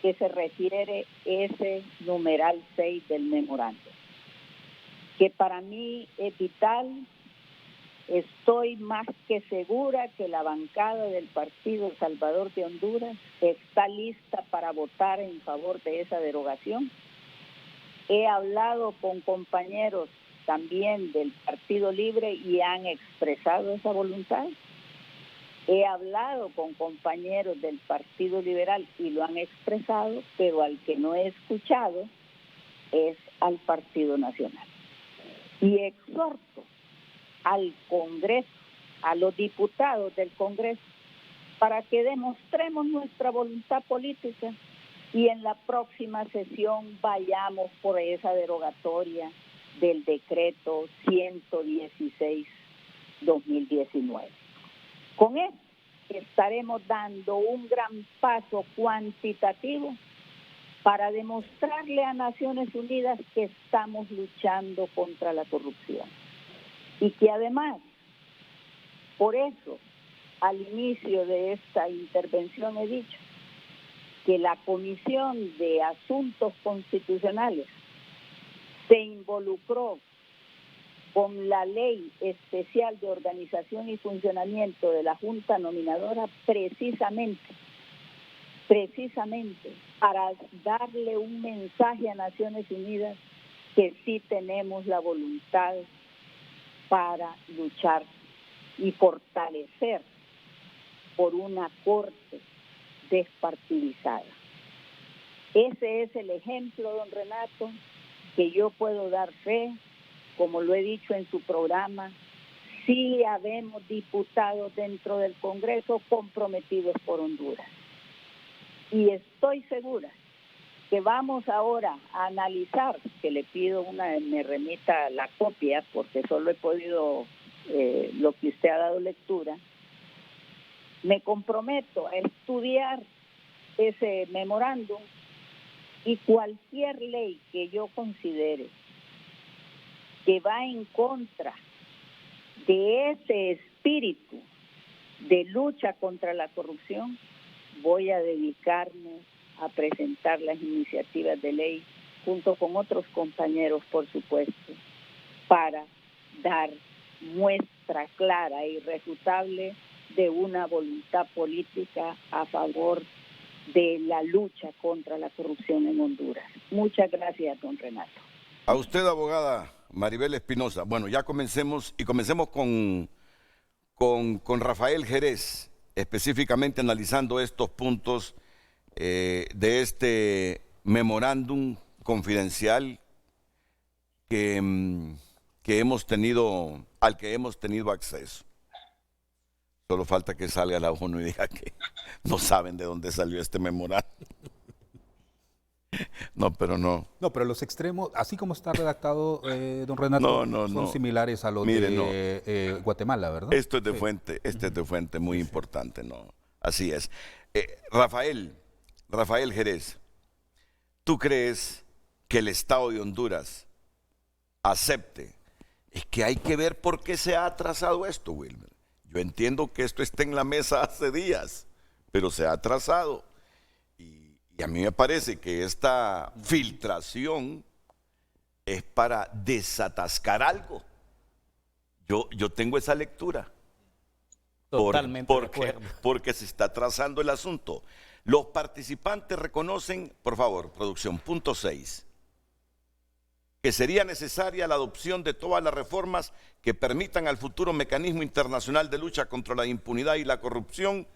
que se refiere ese numeral 6 del memorando, que para mí es vital. Estoy más que segura que la bancada del Partido Salvador de Honduras está lista para votar en favor de esa derogación. He hablado con compañeros también del Partido Libre y han expresado esa voluntad. He hablado con compañeros del Partido Liberal y lo han expresado, pero al que no he escuchado es al Partido Nacional. Y exhorto al Congreso, a los diputados del Congreso, para que demostremos nuestra voluntad política y en la próxima sesión vayamos por esa derogatoria del decreto 116/2019. Con esto estaremos dando un gran paso cuantitativo para demostrarle a Naciones Unidas que estamos luchando contra la corrupción. Y que además, por eso, al inicio de esta intervención he dicho que la Comisión de Asuntos Constitucionales se involucró con la Ley Especial de Organización y Funcionamiento de la Junta Nominadora precisamente precisamente para darle un mensaje a Naciones Unidas que sí tenemos la voluntad para luchar y fortalecer por una corte despartidizada. Ese es el ejemplo, don Renato, que yo puedo dar fe, como lo he dicho en su programa. Sí habemos diputados dentro del Congreso comprometidos por Honduras. Y estoy segura que vamos ahora a analizar, que le pido me remita la copia, porque solo he podido lo que usted ha dado lectura. Me comprometo a estudiar ese memorándum y cualquier ley que yo considere que va en contra de ese espíritu de lucha contra la corrupción, voy a dedicarme a presentar las iniciativas de ley junto con otros compañeros, por supuesto, para dar muestra clara e irrefutable de una voluntad política a favor de la lucha contra la corrupción en Honduras. Muchas gracias, don Renato. A usted, abogada Maribel Espinosa. Bueno, ya comencemos con Rafael Jerez, específicamente analizando estos puntos de este memorándum confidencial al que hemos tenido acceso. Solo falta que salga la ONU y diga que no saben de dónde salió este memorándum. No, pero no. No, pero los extremos, así como está redactado, don Renato, son similares a los de Guatemala, ¿verdad? Esto es de fuente, es de fuente muy importante, ¿no? Así es. Rafael Jerez, ¿tú crees que el Estado de Honduras acepte? Es que hay que ver por qué se ha atrasado esto, Wilmer. Yo entiendo que esto está en la mesa hace días, pero se ha atrasado. Y a mí me parece que esta filtración es para desatascar algo. Yo tengo esa lectura. Totalmente de acuerdo. Porque se está atrasando el asunto. Los participantes reconocen, por favor, producción, punto 6, que sería necesaria la adopción de todas las reformas que permitan al futuro mecanismo internacional de lucha contra la impunidad y la corrupción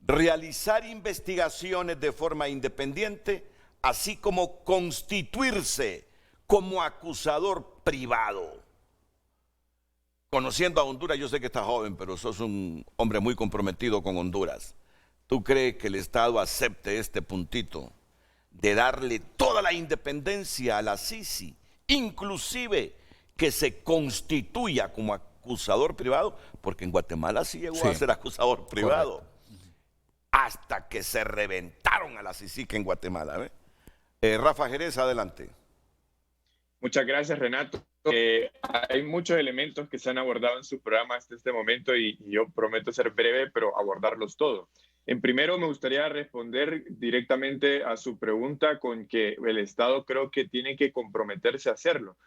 realizar investigaciones de forma independiente, así como constituirse como acusador privado. Conociendo a Honduras, yo sé que estás joven, pero sos un hombre muy comprometido con Honduras. ¿Tú crees que el Estado acepte este puntito de darle toda la independencia a la Sisi, inclusive que se constituya como acusador privado? Porque en Guatemala sí llegó a ser acusador privado. Correcto. Hasta que se reventaron a la CICIG en Guatemala. Rafa Jerez, adelante. Muchas gracias, Renato. Hay muchos elementos que se han abordado en su programa hasta este momento y yo prometo ser breve, pero abordarlos todos. En primero, me gustaría responder directamente a su pregunta con que el Estado creo que tiene que comprometerse a hacerlo,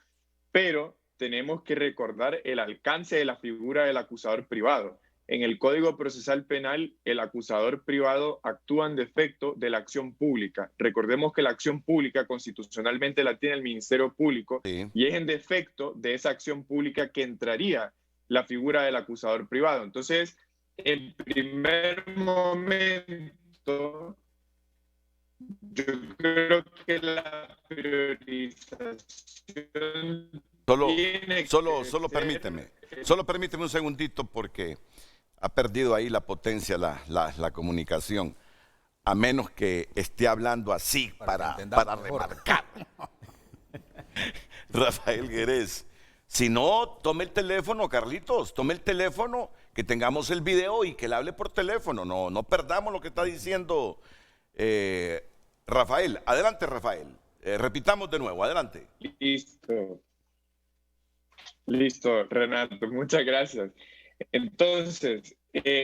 pero tenemos que recordar el alcance de la figura del acusador privado. En el Código Procesal Penal, el acusador privado actúa en defecto de la acción pública. Recordemos que la acción pública constitucionalmente la tiene el Ministerio Público, y es en defecto de esa acción pública que entraría la figura del acusador privado. Entonces, en primer momento, yo creo que la priorización Solo permíteme un segundito, porque ha perdido ahí la potencia la comunicación, a menos que esté hablando así para remarcar. Rafael Jerez, si no, tome el teléfono, Carlitos, tome el teléfono, que tengamos el video y que le hable por teléfono, no perdamos lo que está diciendo Rafael. Adelante, Rafael, repitamos de nuevo, adelante. Listo, Renato, muchas gracias. Entonces,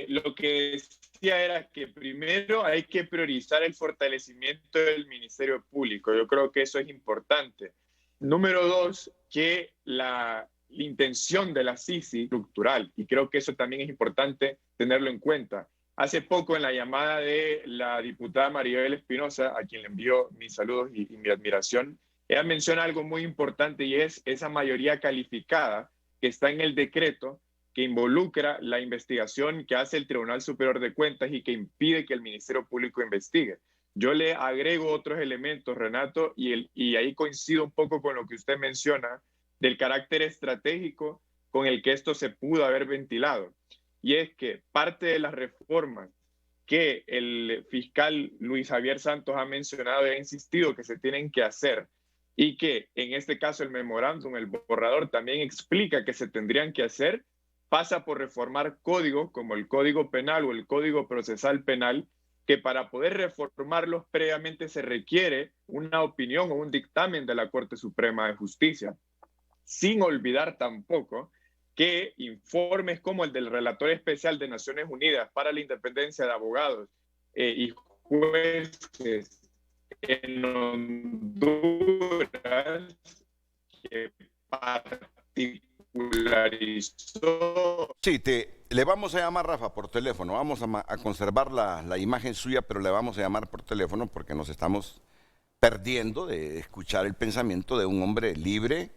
lo que decía era que primero hay que priorizar el fortalecimiento del Ministerio Público. Yo creo que eso es importante. Número dos, que la intención de la Sisi estructural, y creo que eso también es importante tenerlo en cuenta. hace poco en la llamada de la diputada Maribel Espinosa, a quien le envío mis saludos y mi admiración, ella menciona algo muy importante y es esa mayoría calificada que está en el decreto que involucra la investigación que hace el Tribunal Superior de Cuentas y que impide que el Ministerio Público investigue. Yo le agrego otros elementos, Renato, y ahí coincido un poco con lo que usted menciona del carácter estratégico con el que esto se pudo haber ventilado. Y es que parte de las reformas que el fiscal Luis Javier Santos ha mencionado y ha insistido que se tienen que hacer, y que en este caso el memorándum, el borrador, también explica que se tendrían que hacer, pasa por reformar códigos como el Código Penal o el Código Procesal Penal, que para poder reformarlos previamente se requiere una opinión o un dictamen de la Corte Suprema de Justicia. Sin olvidar tampoco que informes como el del Relator Especial de Naciones Unidas para la Independencia de Abogados y Jueces en Honduras, que particularizó... Sí, le vamos a llamar, Rafa, por teléfono. Vamos a conservar la imagen suya, pero le vamos a llamar por teléfono porque nos estamos perdiendo de escuchar el pensamiento de un hombre libre,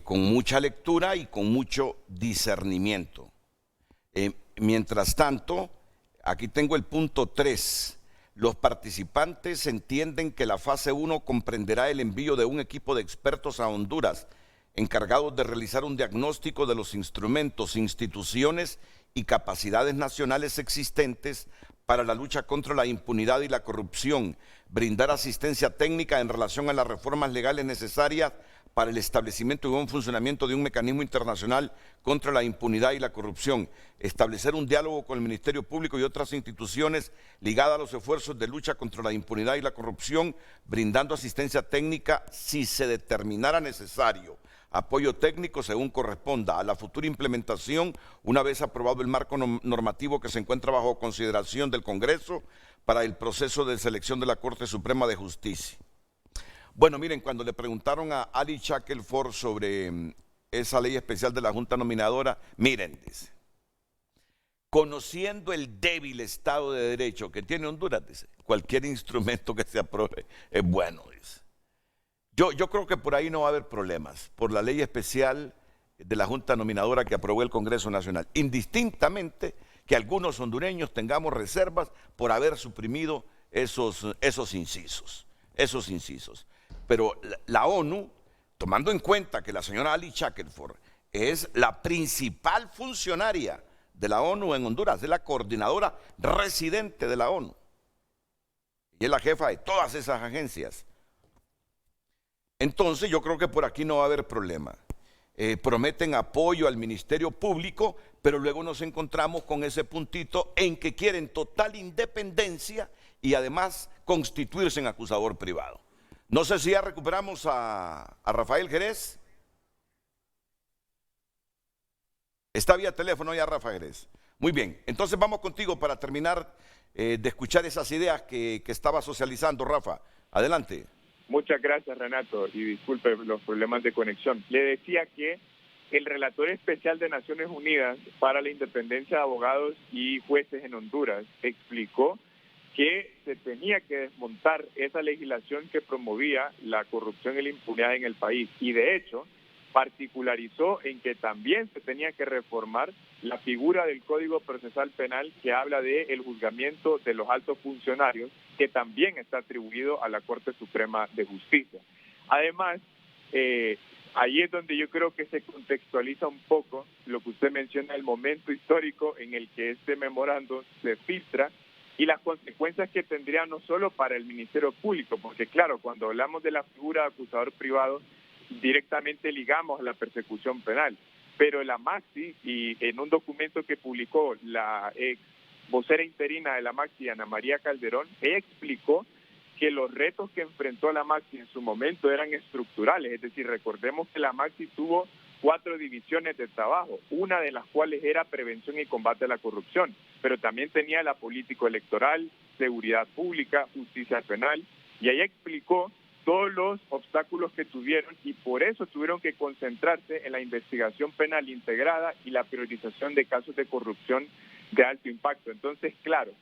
con mucha lectura y con mucho discernimiento. Mientras tanto, aquí tengo el punto 3. Los participantes entienden que la fase 1 comprenderá el envío de un equipo de expertos a Honduras, encargados de realizar un diagnóstico de los instrumentos, instituciones y capacidades nacionales existentes para la lucha contra la impunidad y la corrupción, brindar asistencia técnica en relación a las reformas legales necesarias para el establecimiento y buen funcionamiento de un mecanismo internacional contra la impunidad y la corrupción, establecer un diálogo con el Ministerio Público y otras instituciones ligadas a los esfuerzos de lucha contra la impunidad y la corrupción, brindando asistencia técnica si se determinara necesario, apoyo técnico según corresponda a la futura implementación una vez aprobado el marco normativo que se encuentra bajo consideración del Congreso para el proceso de selección de la Corte Suprema de Justicia. Bueno, miren, cuando le preguntaron a Ali Shackelford sobre esa ley especial de la Junta Nominadora, miren, dice, conociendo el débil Estado de Derecho que tiene Honduras, dice, cualquier instrumento que se apruebe es bueno, dice. Yo creo que por ahí no va a haber problemas, por la ley especial de la Junta Nominadora que aprobó el Congreso Nacional, indistintamente que algunos hondureños tengamos reservas por haber suprimido esos incisos. Pero la ONU, tomando en cuenta que la señora Ali Shackelford es la principal funcionaria de la ONU en Honduras, es la coordinadora residente de la ONU y es la jefa de todas esas agencias. Entonces yo creo que por aquí no va a haber problema. Prometen apoyo al Ministerio Público, pero luego nos encontramos con ese puntito en que quieren total independencia y además constituirse en acusador privado. No sé si ya recuperamos a Rafael Jerez. Está vía teléfono ya Rafa Jerez. Muy bien, entonces vamos contigo para terminar de escuchar esas ideas que estaba socializando, Rafa. Adelante. Muchas gracias, Renato, y disculpe los problemas de conexión. Le decía que el Relator Especial de Naciones Unidas para la Independencia de Abogados y Jueces en Honduras explicó que se tenía que desmontar esa legislación que promovía la corrupción y la impunidad en el país. Y de hecho, particularizó en que también se tenía que reformar la figura del Código Procesal Penal que habla del juzgamiento de los altos funcionarios, que también está atribuido a la Corte Suprema de Justicia. Además, ahí es donde yo creo que se contextualiza un poco lo que usted menciona, el momento histórico en el que este memorando se filtra y las consecuencias que tendría no solo para el Ministerio Público, porque claro, cuando hablamos de la figura de acusador privado, directamente ligamos a la persecución penal, pero la Maxi, y en un documento que publicó la ex vocera interina de la Maxi, Ana María Calderón, ella explicó que los retos que enfrentó la Maxi en su momento eran estructurales, es decir, recordemos que la Maxi tuvo 4 divisiones de trabajo, una de las cuales era prevención y combate a la corrupción, pero también tenía la político-electoral, seguridad pública, justicia penal, y ella explicó todos los obstáculos que tuvieron y por eso tuvieron que concentrarse en la investigación penal integrada y la priorización de casos de corrupción de alto impacto. Entonces, claro,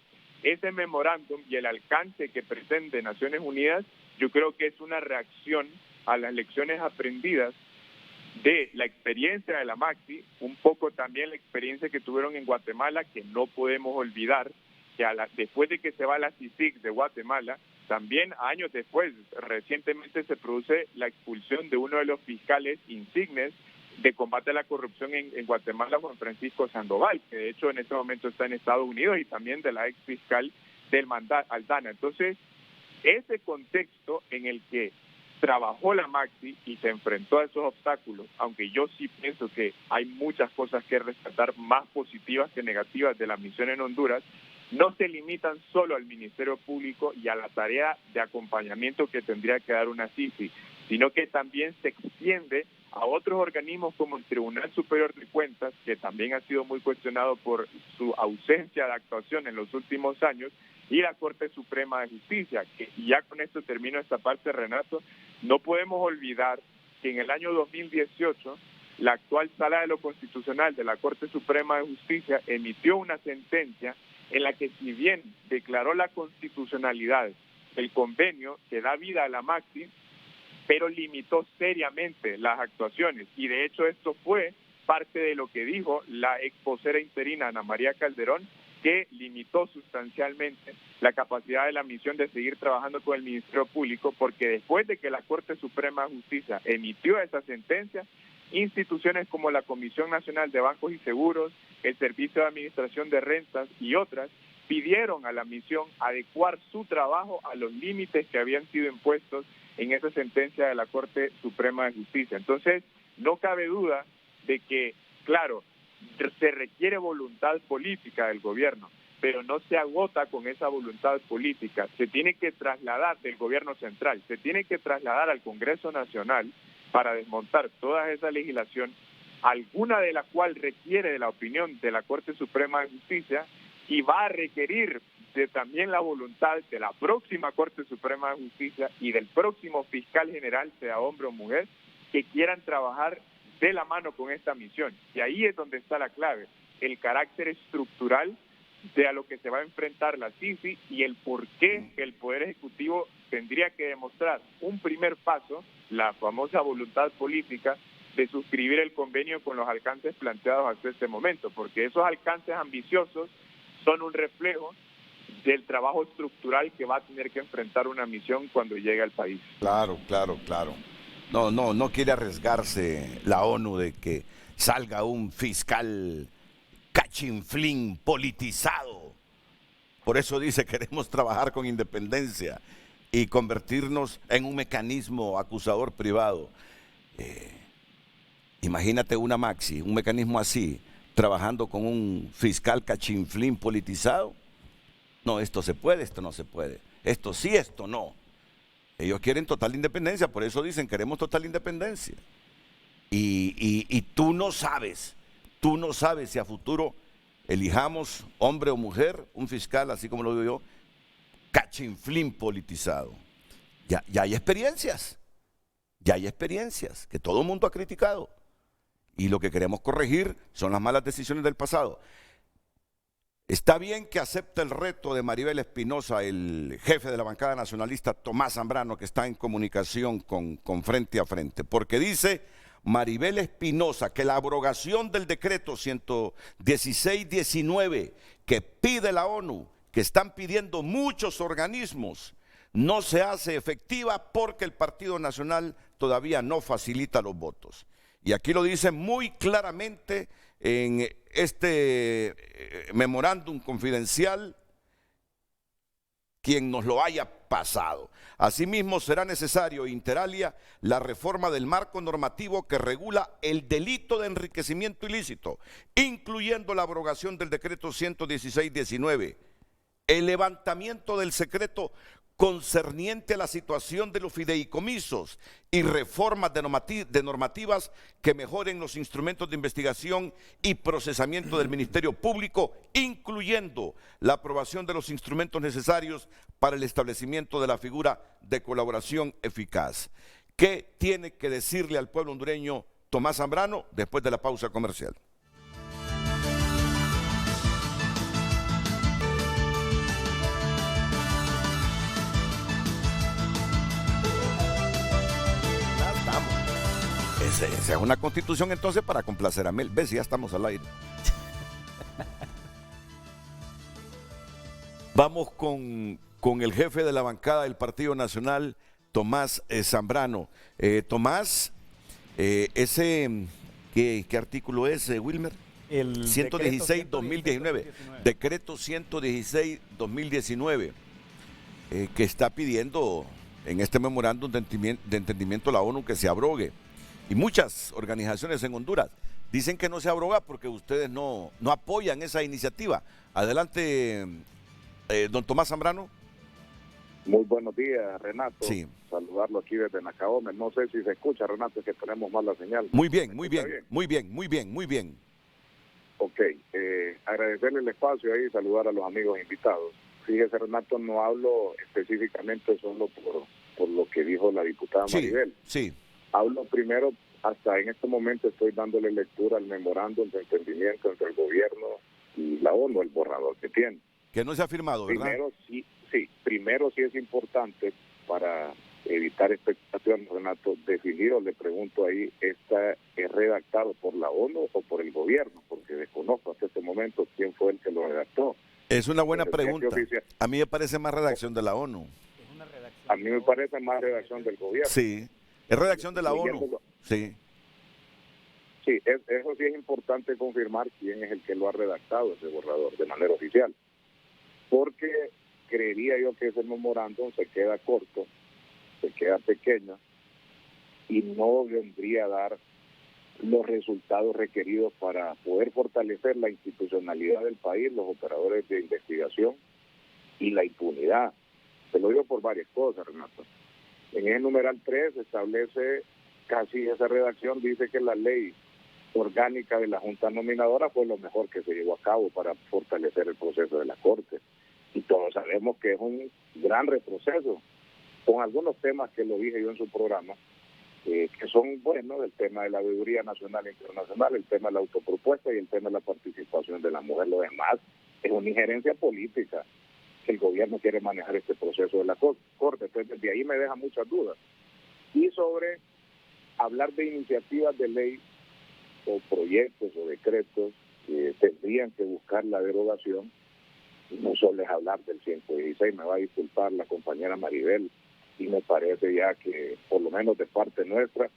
ese memorándum y el alcance que pretende Naciones Unidas, yo creo que es una reacción a las lecciones aprendidas de la experiencia de la Maxi, un poco también la experiencia que tuvieron en Guatemala, que no podemos olvidar, que después de que se va la CICIG de Guatemala, también años después, recientemente se produce la expulsión de uno de los fiscales insignes de combate a la corrupción en Guatemala, Juan Francisco Sandoval, que de hecho en este momento está en Estados Unidos, y también de la ex fiscal del Aldana. Entonces, ese contexto en el que trabajó la Maxi y se enfrentó a esos obstáculos, aunque yo sí pienso que hay muchas cosas que rescatar, más positivas que negativas, de la misión en Honduras, no se limitan solo al Ministerio Público y a la tarea de acompañamiento que tendría que dar una CICI, sino que también se extiende a otros organismos como el Tribunal Superior de Cuentas, que también ha sido muy cuestionado por su ausencia de actuación en los últimos años, y la Corte Suprema de Justicia, que, y ya con esto termino esta parte, Renato, no podemos olvidar que en el año 2018 la actual Sala de lo Constitucional de la Corte Suprema de Justicia emitió una sentencia en la que, si bien declaró la constitucionalidad del convenio que da vida a la Maxi, pero limitó seriamente las actuaciones, y de hecho esto fue parte de lo que dijo la ex vocera interina Ana María Calderón, que limitó sustancialmente la capacidad de la misión de seguir trabajando con el Ministerio Público, porque después de que la Corte Suprema de Justicia emitió esa sentencia, instituciones como la Comisión Nacional de Bancos y Seguros, el Servicio de Administración de Rentas y otras pidieron a la misión adecuar su trabajo a los límites que habían sido impuestos en esa sentencia de la Corte Suprema de Justicia. Entonces, no cabe duda de que, claro, se requiere voluntad política del gobierno, pero no se agota con esa voluntad política. Se tiene que trasladar del gobierno central, se tiene que trasladar al Congreso Nacional para desmontar toda esa legislación, alguna de la cual requiere de la opinión de la Corte Suprema de Justicia, y va a requerir de también la voluntad de la próxima Corte Suprema de Justicia y del próximo fiscal general, sea hombre o mujer, que quieran trabajar de la mano con esta misión. Y ahí es donde está la clave, el carácter estructural de a lo que se va a enfrentar la CICI y el por qué el Poder Ejecutivo tendría que demostrar un primer paso, la famosa voluntad política, de suscribir el convenio con los alcances planteados hasta este momento, porque esos alcances ambiciosos son un reflejo del trabajo estructural que va a tener que enfrentar una misión cuando llegue al país. Claro. No quiere arriesgarse la ONU de que salga un fiscal cachinflín politizado. Por eso dice, queremos trabajar con independencia y convertirnos en un mecanismo acusador privado. Imagínate una Maxi, un mecanismo así, trabajando con un fiscal cachinflín politizado. No, esto se puede, esto no se puede. Esto sí, esto no. Ellos quieren total independencia, por eso dicen, queremos total independencia. Y tú no sabes si a futuro elijamos, hombre o mujer, un fiscal, así como lo digo yo, cachinflín politizado. Ya hay experiencias que todo el mundo ha criticado. Y lo que queremos corregir son las malas decisiones del pasado. Está bien que acepte el reto de Maribel Espinosa, el jefe de la bancada nacionalista Tomás Zambrano, que está en comunicación con Frente a Frente, porque dice Maribel Espinosa que la abrogación del decreto 116-19 que pide la ONU, que están pidiendo muchos organismos, no se hace efectiva porque el Partido Nacional todavía no facilita los votos. Y aquí lo dice muy claramente en este memorándum confidencial quien nos lo haya pasado. Asimismo, será necesario, inter alia, la reforma del marco normativo que regula el delito de enriquecimiento ilícito, incluyendo la abrogación del decreto 116-19, el levantamiento del secreto concerniente a la situación de los fideicomisos y reformas de normativas que mejoren los instrumentos de investigación y procesamiento del Ministerio Público, incluyendo la aprobación de los instrumentos necesarios para el establecimiento de la figura de colaboración eficaz. ¿Qué tiene que decirle al pueblo hondureño Tomás Zambrano después de la pausa comercial? sea una constitución entonces para complacer a Mel. ¿Ves? Ya estamos al aire. Vamos con el jefe de la bancada del Partido Nacional, Tomás Zambrano. Tomás, ¿qué artículo es, Wilmer? El 116-2019. Decreto 116-2019, que está pidiendo en este memorándum de entendimiento la ONU que se abrogue. Y muchas organizaciones en Honduras dicen que no se abroga porque ustedes no apoyan esa iniciativa. Adelante, don Tomás Zambrano. Muy buenos días, Renato. Sí. Saludarlo aquí desde Nacaome. No sé si se escucha, Renato, es que tenemos mala señal. Muy bien, muy bien, muy bien, muy bien, muy bien. Ok, agradecerle el espacio ahí y saludar a los amigos invitados. Fíjese, Renato, no hablo específicamente solo por lo que dijo la diputada Maribel. Sí. Hablo primero, hasta en este momento estoy dándole lectura al memorándum de entendimiento entre el gobierno y la ONU, el borrador que tiene. Que no se ha firmado, ¿verdad? Primero sí es importante para evitar expectaciones, Renato, definir, o le pregunto ahí, ¿esta es redactado por la ONU o por el gobierno? Porque desconozco hasta este momento quién fue el que lo redactó. Es una buena pregunta. A mí me parece más redacción de la ONU. A mí me parece más redacción del gobierno. Sí, es redacción de la ONU. Sí. Sí, eso sí es importante confirmar quién es el que lo ha redactado, ese borrador, de manera oficial. Porque creería yo que ese memorándum se queda corto, se queda pequeño y no vendría a dar los resultados requeridos para poder fortalecer la institucionalidad del país, los operadores de investigación y la impunidad. Se lo digo por varias cosas, Renato. En el numeral 3 establece casi esa redacción, dice que la ley orgánica de la Junta Nominadora fue lo mejor que se llevó a cabo para fortalecer el proceso de la Corte. Y todos sabemos que es un gran retroceso, con algunos temas que lo dije yo en su programa, que son buenos, el tema de la veeduría nacional e internacional, el tema de la autopropuesta y el tema de la participación de la mujer. Lo demás es una injerencia política que el gobierno quiere manejar este proceso de la Corte. Entonces, de ahí me deja muchas dudas. Y sobre hablar de iniciativas de ley o proyectos o decretos que tendrían que buscar la derogación, no solo es hablar del 116, me va a disculpar la compañera Maribel, y me parece ya que, por lo menos de parte nuestra,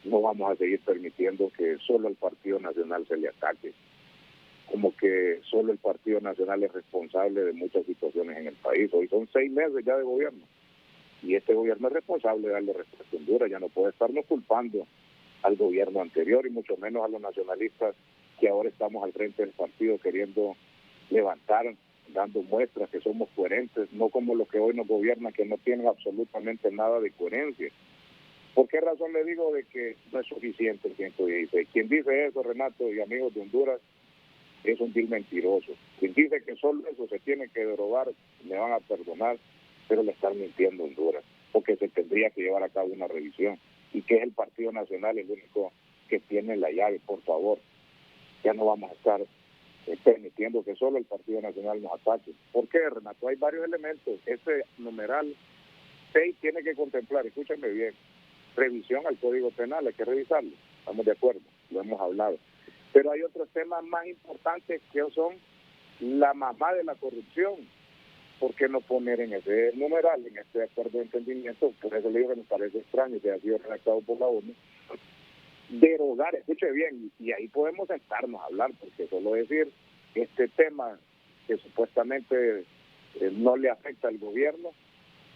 no vamos a seguir permitiendo que solo al Partido Nacional se le ataque, como que solo el Partido Nacional es responsable de muchas situaciones en el país. Hoy son 6 meses ya de gobierno, y este gobierno es responsable de darle respuesta en Honduras. Ya no puede estarnos culpando al gobierno anterior, y mucho menos a los nacionalistas que ahora estamos al frente del partido queriendo levantar, dando muestras que somos coherentes, no como los que hoy nos gobiernan, que no tienen absolutamente nada de coherencia. ¿Por qué razón le digo de que no es suficiente el 116? Quien dice eso, Renato y amigos de Honduras, es un vil mentiroso. Quien dice que solo eso se tiene que derogar, me van a perdonar, pero le están mintiendo a Honduras, porque se tendría que llevar a cabo una revisión, y que es el Partido Nacional el único que tiene la llave. Por favor, ya no vamos a estar permitiendo que solo el Partido Nacional nos ataque. ¿Por qué, Renato? Hay varios elementos. Ese numeral 6 tiene que contemplar, escúchenme bien, revisión al Código Penal, hay que revisarlo, estamos de acuerdo, lo hemos hablado. Pero hay otros temas más importantes que son la mamá de la corrupción. ¿Por qué no poner en ese numeral, en este acuerdo de entendimiento? Por eso le digo que me parece extraño que haya sido redactado por la ONU, derogar, escuche bien, y ahí podemos sentarnos a hablar, porque solo decir este tema que supuestamente no le afecta al gobierno,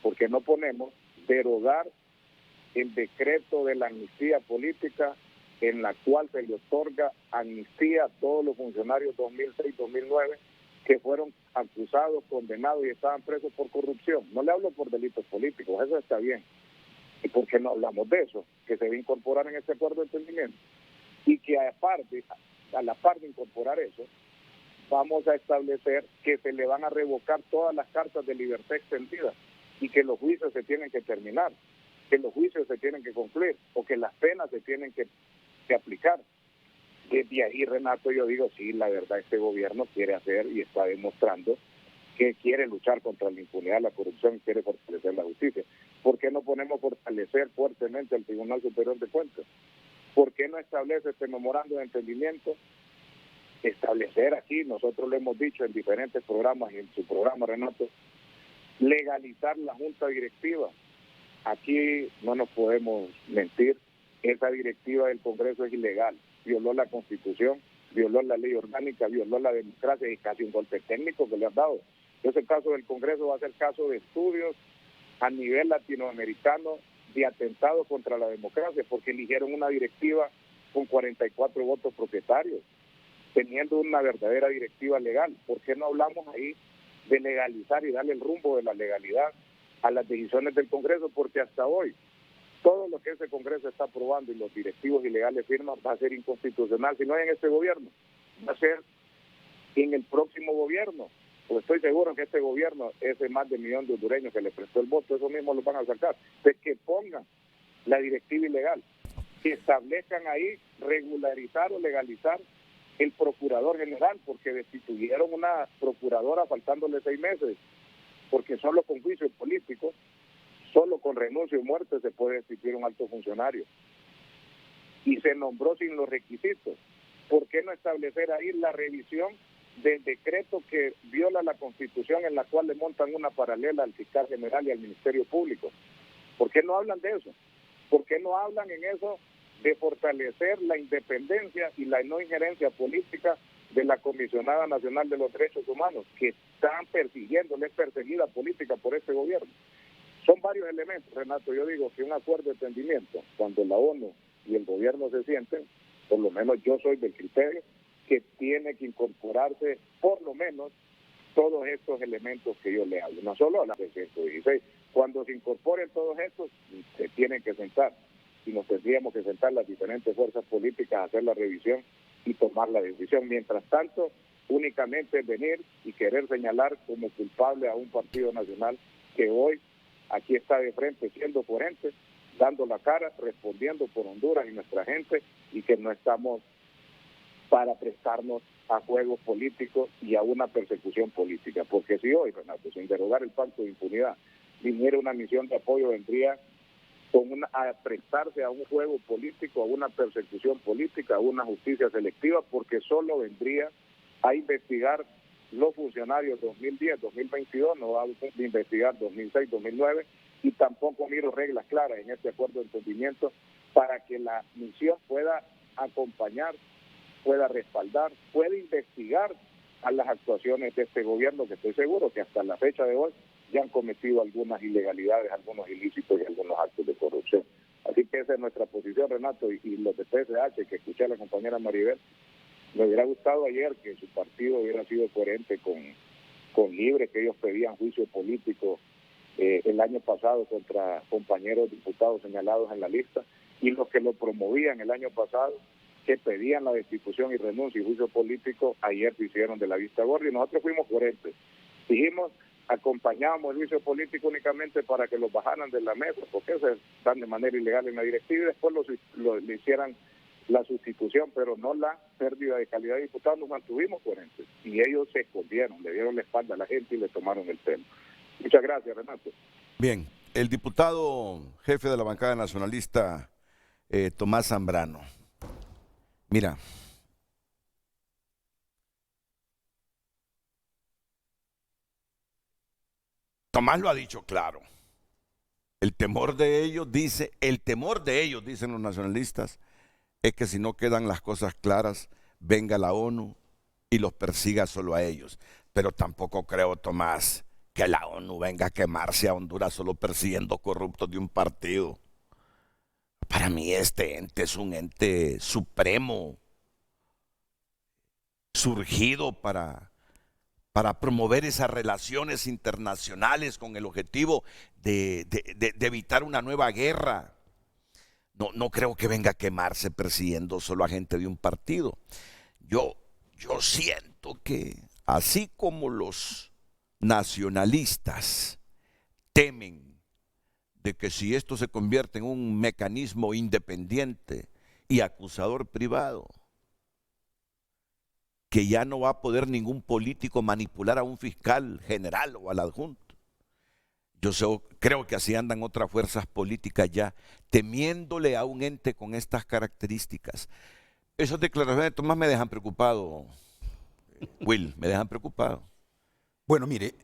porque no ponemos derogar el decreto de la amnistía política, en la cual se le otorga amnistía a todos los funcionarios 2006-2009 que fueron acusados, condenados y estaban presos por corrupción. No le hablo por delitos políticos, eso está bien. ¿Y por qué no hablamos de eso? Que se va a incorporar en este acuerdo de entendimiento. Y que a la par de incorporar eso, vamos a establecer que se le van a revocar todas las cartas de libertad extendida, y que los juicios se tienen que terminar, que los juicios se tienen que concluir, o que las penas se tienen que aplicar. Desde ahí, Renato, yo digo, sí, la verdad, este gobierno quiere hacer y está demostrando que quiere luchar contra la impunidad, la corrupción, quiere fortalecer la justicia. ¿Por qué no ponemos fortalecer fuertemente al Tribunal Superior de Cuentas? ¿Por qué no establece este memorando de entendimiento? Establecer aquí, nosotros lo hemos dicho en diferentes programas y en su programa, Renato, legalizar la junta directiva. Aquí no nos podemos mentir, esa directiva del Congreso es ilegal, violó la Constitución, violó la ley orgánica, violó la democracia y casi un golpe técnico que le han dado. Ese caso del Congreso va a ser caso de estudios a nivel latinoamericano de atentado contra la democracia, porque eligieron una directiva con 44 votos propietarios, teniendo una verdadera directiva legal. ¿Por qué no hablamos ahí de legalizar y darle el rumbo de la legalidad a las decisiones del Congreso? Porque hasta hoy todo lo que ese Congreso está aprobando y los directivos ilegales firman va a ser inconstitucional, si no es en este gobierno, va a ser en el próximo gobierno. Pues estoy seguro que este gobierno, ese más de 1 millón de hondureños que le prestó el voto, eso mismo lo van a sacar. De que pongan la directiva ilegal, que establezcan ahí regularizar o legalizar el procurador general, porque destituyeron una procuradora faltándole 6 meses, porque solo con juicio político, solo con renuncio y muerte se puede destituir un alto funcionario. Y se nombró sin los requisitos. ¿Por qué no establecer ahí la revisión del decreto que viola la Constitución, en la cual le montan una paralela al fiscal general y al Ministerio Público? ¿Por qué no hablan de eso? ¿Por qué no hablan en eso de fortalecer la independencia y la no injerencia política de la Comisionada Nacional de los Derechos Humanos, que están persiguiendo, es perseguida política por este gobierno? Son varios elementos, Renato. Yo digo que un acuerdo de entendimiento, cuando la ONU y el gobierno se sienten, por lo menos yo soy del criterio que tiene que incorporarse por lo menos todos estos elementos que yo le hablo, no solo a la de 116. Cuando se incorporen todos estos, se tienen que sentar, y nos tendríamos que sentar las diferentes fuerzas políticas a hacer la revisión y tomar la decisión. Mientras tanto, únicamente venir y querer señalar como culpable a un partido nacional que hoy aquí está de frente, siendo coherente, dando la cara, respondiendo por Honduras y nuestra gente, y que no estamos para prestarnos a juegos políticos y a una persecución política. Porque si hoy, Renato, sin derogar el pacto de impunidad, viniera una misión de apoyo, vendría a prestarse a un juego político, a una persecución política, a una justicia selectiva, porque solo vendría a investigar los funcionarios 2010, 2022, no va a investigar 2006, 2009, y tampoco miro reglas claras en este acuerdo de entendimiento para que la misión pueda acompañar, pueda respaldar, pueda investigar a las actuaciones de este gobierno, que estoy seguro que hasta la fecha de hoy ya han cometido algunas ilegalidades, algunos ilícitos y algunos actos de corrupción. Así que esa es nuestra posición, Renato, y los de PSH, que escuché a la compañera Maribel, me hubiera gustado ayer que su partido hubiera sido coherente con Libre, que ellos pedían juicio político el año pasado contra compañeros diputados señalados en la lista, y los que lo promovían el año pasado, que pedían la destitución y renuncia y juicio político, ayer se hicieron de la vista gorda, y nosotros fuimos coherentes. Dijimos, acompañábamos el juicio político únicamente para que los bajaran de la mesa, porque se están de manera ilegal en la directiva, y después le hicieran la sustitución, pero no la pérdida de calidad de diputados. Nos mantuvimos coherentes, y ellos se escondieron, le dieron la espalda a la gente y le tomaron el pelo. Muchas gracias, Renato. Bien, el diputado jefe de la bancada nacionalista, Tomás Zambrano. Mira, Tomás lo ha dicho claro. El temor de ellos, dicen los nacionalistas, es que si no quedan las cosas claras, venga la ONU y los persiga solo a ellos. Pero tampoco creo, Tomás, que la ONU venga a quemarse a Honduras solo persiguiendo corruptos de un partido. Para mí este ente es un ente supremo, surgido para promover esas relaciones internacionales con el objetivo de evitar una nueva guerra. No creo que venga a quemarse persiguiendo solo a gente de un partido. Yo siento que así como los nacionalistas temen de que si esto se convierte en un mecanismo independiente y acusador privado, que ya no va a poder ningún político manipular a un fiscal general o al adjunto. Creo que así andan otras fuerzas políticas ya, temiéndole a un ente con estas características. Esas declaraciones de Tomás me dejan preocupado, Will, me dejan preocupado. Bueno, mire,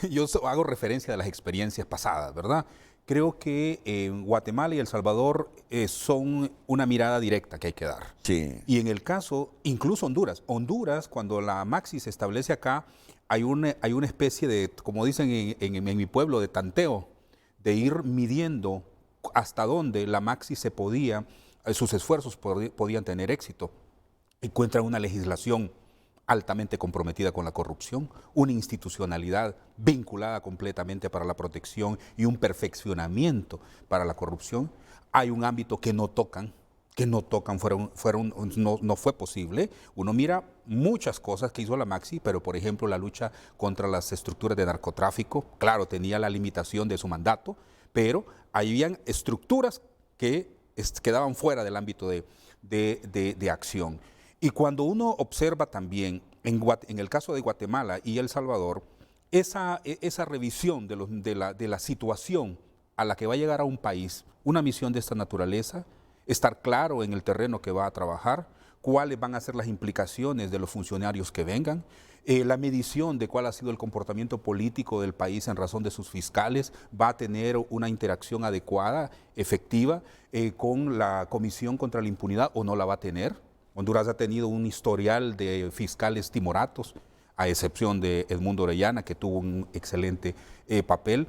yo hago referencia a las experiencias pasadas, ¿verdad? Creo que Guatemala y El Salvador son una mirada directa que hay que dar. Sí. Y en el caso, incluso Honduras, cuando la Maxi se establece acá, hay una especie de, como dicen en mi pueblo, de tanteo, de ir midiendo hasta dónde la Maxi sus esfuerzos podían tener éxito. Encuentran una legislación altamente comprometida con la corrupción, una institucionalidad vinculada completamente para la protección y un perfeccionamiento para la corrupción. Hay un ámbito que no tocan, no fue posible. Uno mira muchas cosas que hizo la Maxi, pero por ejemplo la lucha contra las estructuras de narcotráfico, claro, tenía la limitación de su mandato, pero habían estructuras que quedaban fuera del ámbito de acción. Y cuando uno observa también, en el caso de Guatemala y El Salvador, esa revisión de la situación a la que va a llegar a un país, una misión de esta naturaleza, estar claro en el terreno que va a trabajar, cuáles van a ser las implicaciones de los funcionarios que vengan, la medición de cuál ha sido el comportamiento político del país en razón de sus fiscales, va a tener una interacción adecuada, efectiva, con la Comisión contra la Impunidad o no la va a tener. Honduras ha tenido un historial de fiscales timoratos, a excepción de Edmundo Orellana, que tuvo un excelente papel.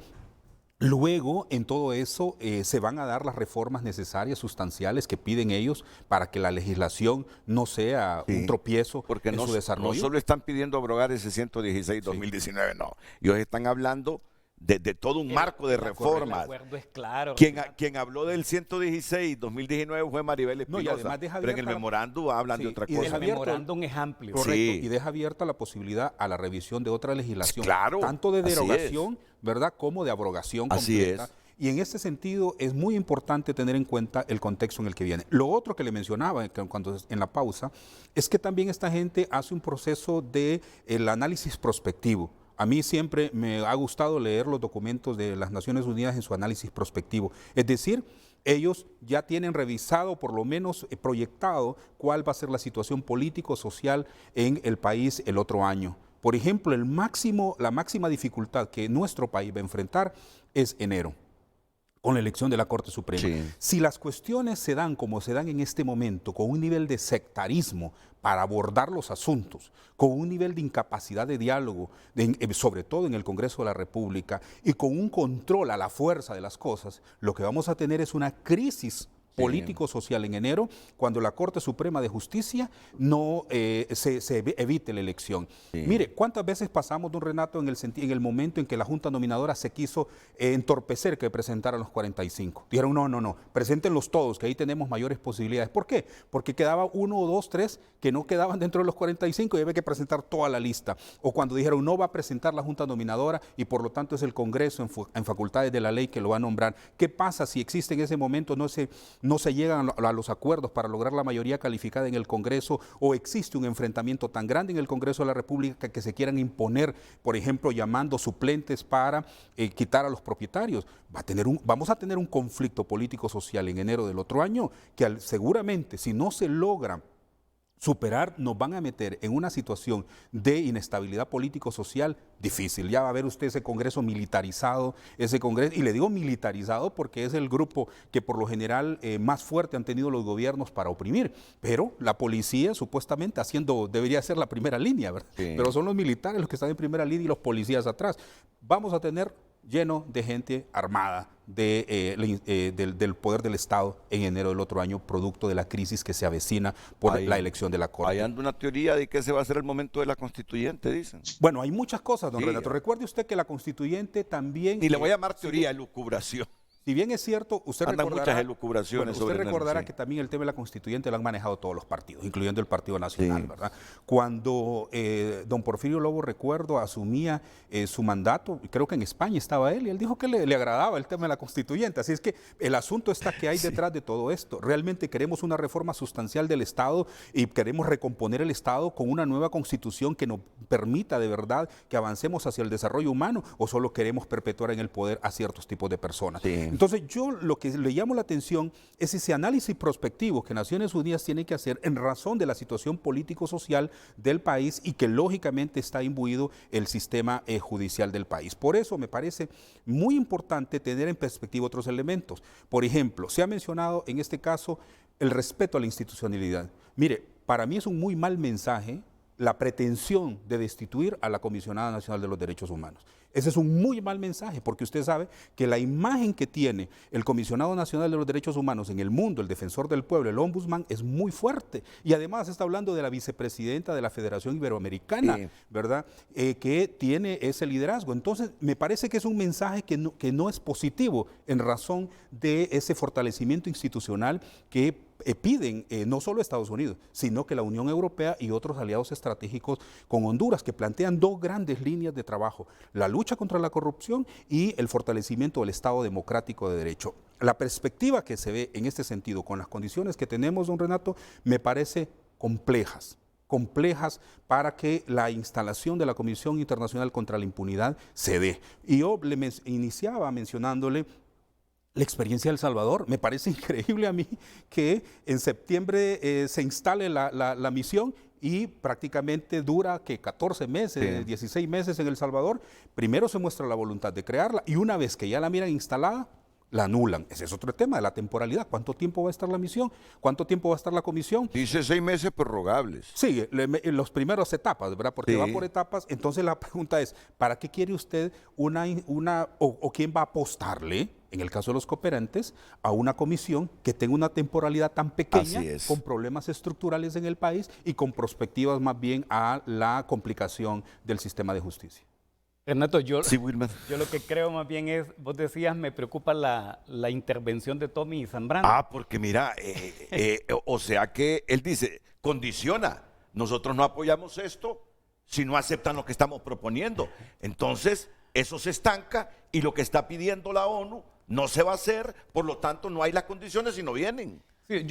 Luego, en todo eso, se van a dar las reformas necesarias, sustanciales, que piden ellos para que la legislación no sea un tropiezo en su desarrollo. No solo están pidiendo abrogar ese 116-2019, no. Ellos están hablando de todo un marco de reformas. El acuerdo es claro. Quien habló del 116-2019 fue Maribel Espinosa, pero en el memorándum hablan de otra cosa. El memorándum es amplio. Correcto, y deja abierta la posibilidad a la revisión de otra legislación, claro, tanto de derogación, ¿verdad?, como de abrogación completa. Así es. Y en este sentido es muy importante tener en cuenta el contexto en el que viene. Lo otro que le mencionaba en la pausa es que también esta gente hace un proceso de el análisis prospectivo. A mí siempre me ha gustado leer los documentos de las Naciones Unidas en su análisis prospectivo. Es decir, ellos ya tienen revisado, por lo menos proyectado, cuál va a ser la situación político-social en el país el otro año. Por ejemplo, la máxima dificultad que nuestro país va a enfrentar es enero, con la elección de la Corte Suprema. Sí. Si las cuestiones se dan como se dan en este momento, con un nivel de sectarismo para abordar los asuntos, con un nivel de incapacidad de diálogo, sobre todo en el Congreso de la República, y con un control a la fuerza de las cosas, lo que vamos a tener es una crisis político-social en enero, cuando la Corte Suprema de Justicia no se evite la elección. Sí. Mire, ¿cuántas veces pasamos, don Renato, en el momento en que la Junta Nominadora se quiso entorpecer que presentaran los 45? Dijeron, no, preséntenlos todos, que ahí tenemos mayores posibilidades. ¿Por qué? Porque quedaba 1 o 2, 3 que no quedaban dentro de los 45 y había que presentar toda la lista. O cuando dijeron, no va a presentar la Junta Nominadora y por lo tanto es el Congreso en facultades de la ley que lo va a nombrar. ¿Qué pasa si existe en ese momento no se llegan a los acuerdos para lograr la mayoría calificada en el Congreso, o existe un enfrentamiento tan grande en el Congreso de la República que se quieran imponer, por ejemplo, llamando suplentes para quitar a los propietarios? Vamos a tener un conflicto político-social en enero del otro año que seguramente, si no se logra superar, nos van a meter en una situación de inestabilidad político-social difícil. Ya va a ver usted ese Congreso militarizado, y le digo militarizado porque es el grupo que por lo general más fuerte han tenido los gobiernos para oprimir, pero la policía supuestamente debería ser la primera línea, ¿verdad? Sí. Pero son los militares los que están en primera línea y los policías atrás. Vamos a tener lleno de gente armada del poder del Estado en enero del otro año, producto de la crisis que se avecina por la elección de la Corte. Hay una teoría de que ese va a ser el momento de la constituyente, dicen. Bueno, hay muchas cosas, don Renato. Recuerde usted que la constituyente también... Y le voy a llamar teoría de lucubración. Si bien es cierto, usted Andan recordará, muchas elucubraciones sobre usted recordará sí. que también el tema de la constituyente lo han manejado todos los partidos, incluyendo el Partido Nacional, ¿verdad? Cuando don Porfirio Lobo, recuerdo, asumía su mandato, creo que en España estaba él, y él dijo que le agradaba el tema de la constituyente. Así es que el asunto está que hay detrás de todo esto. Realmente queremos una reforma sustancial del Estado y queremos recomponer el Estado con una nueva constitución que nos permita de verdad que avancemos hacia el desarrollo humano, o solo queremos perpetuar en el poder a ciertos tipos de personas. Entonces yo lo que le llamo la atención es ese análisis prospectivo que Naciones Unidas tiene que hacer en razón de la situación político-social del país y que lógicamente está imbuido el sistema judicial del país. Por eso me parece muy importante tener en perspectiva otros elementos. Por ejemplo, se ha mencionado en este caso el respeto a la institucionalidad. Mire, para mí es un muy mal mensaje la pretensión de destituir a la Comisionada Nacional de los Derechos Humanos. Ese es un muy mal mensaje, porque usted sabe que la imagen que tiene el Comisionado Nacional de los Derechos Humanos en el mundo, el defensor del pueblo, el ombudsman, es muy fuerte. Y además está hablando de la vicepresidenta de la Federación Iberoamericana, ¿verdad? Que tiene ese liderazgo. Entonces, me parece que es un mensaje que no es positivo en razón de ese fortalecimiento institucional que piden no solo Estados Unidos, sino que la Unión Europea y otros aliados estratégicos con Honduras, que plantean dos grandes líneas de trabajo: la lucha contra la corrupción y el fortalecimiento del Estado democrático de derecho. La perspectiva que se ve en este sentido, con las condiciones que tenemos, don Renato, me parece complejas para que la instalación de la Comisión Internacional contra la Impunidad se dé. Y yo iniciaba mencionándole la experiencia de El Salvador. Me parece increíble a mí que en septiembre se instale la misión y prácticamente dura que 14 meses, 16 meses en El Salvador. Primero se muestra la voluntad de crearla y una vez que ya la miran instalada, la anulan. Ese es otro tema de la temporalidad. ¿Cuánto tiempo va a estar la misión? ¿Cuánto tiempo va a estar la comisión? Dice 6 meses prorrogables. Sí, en las primeras etapas, ¿verdad? Porque va por etapas. Entonces la pregunta es, ¿para qué quiere usted o quién va a apostarle, en el caso de los cooperantes, a una comisión que tenga una temporalidad tan pequeña, con problemas estructurales en el país y con perspectivas más bien a la complicación del sistema de justicia? Renato, yo lo que creo más bien es, vos decías, me preocupa la intervención de Tommy Zambrano. Porque mira, o sea que él dice, condiciona, nosotros no apoyamos esto si no aceptan lo que estamos proponiendo. Entonces, eso se estanca y lo que está pidiendo la ONU no se va a hacer, por lo tanto no hay las condiciones y no vienen. Sí,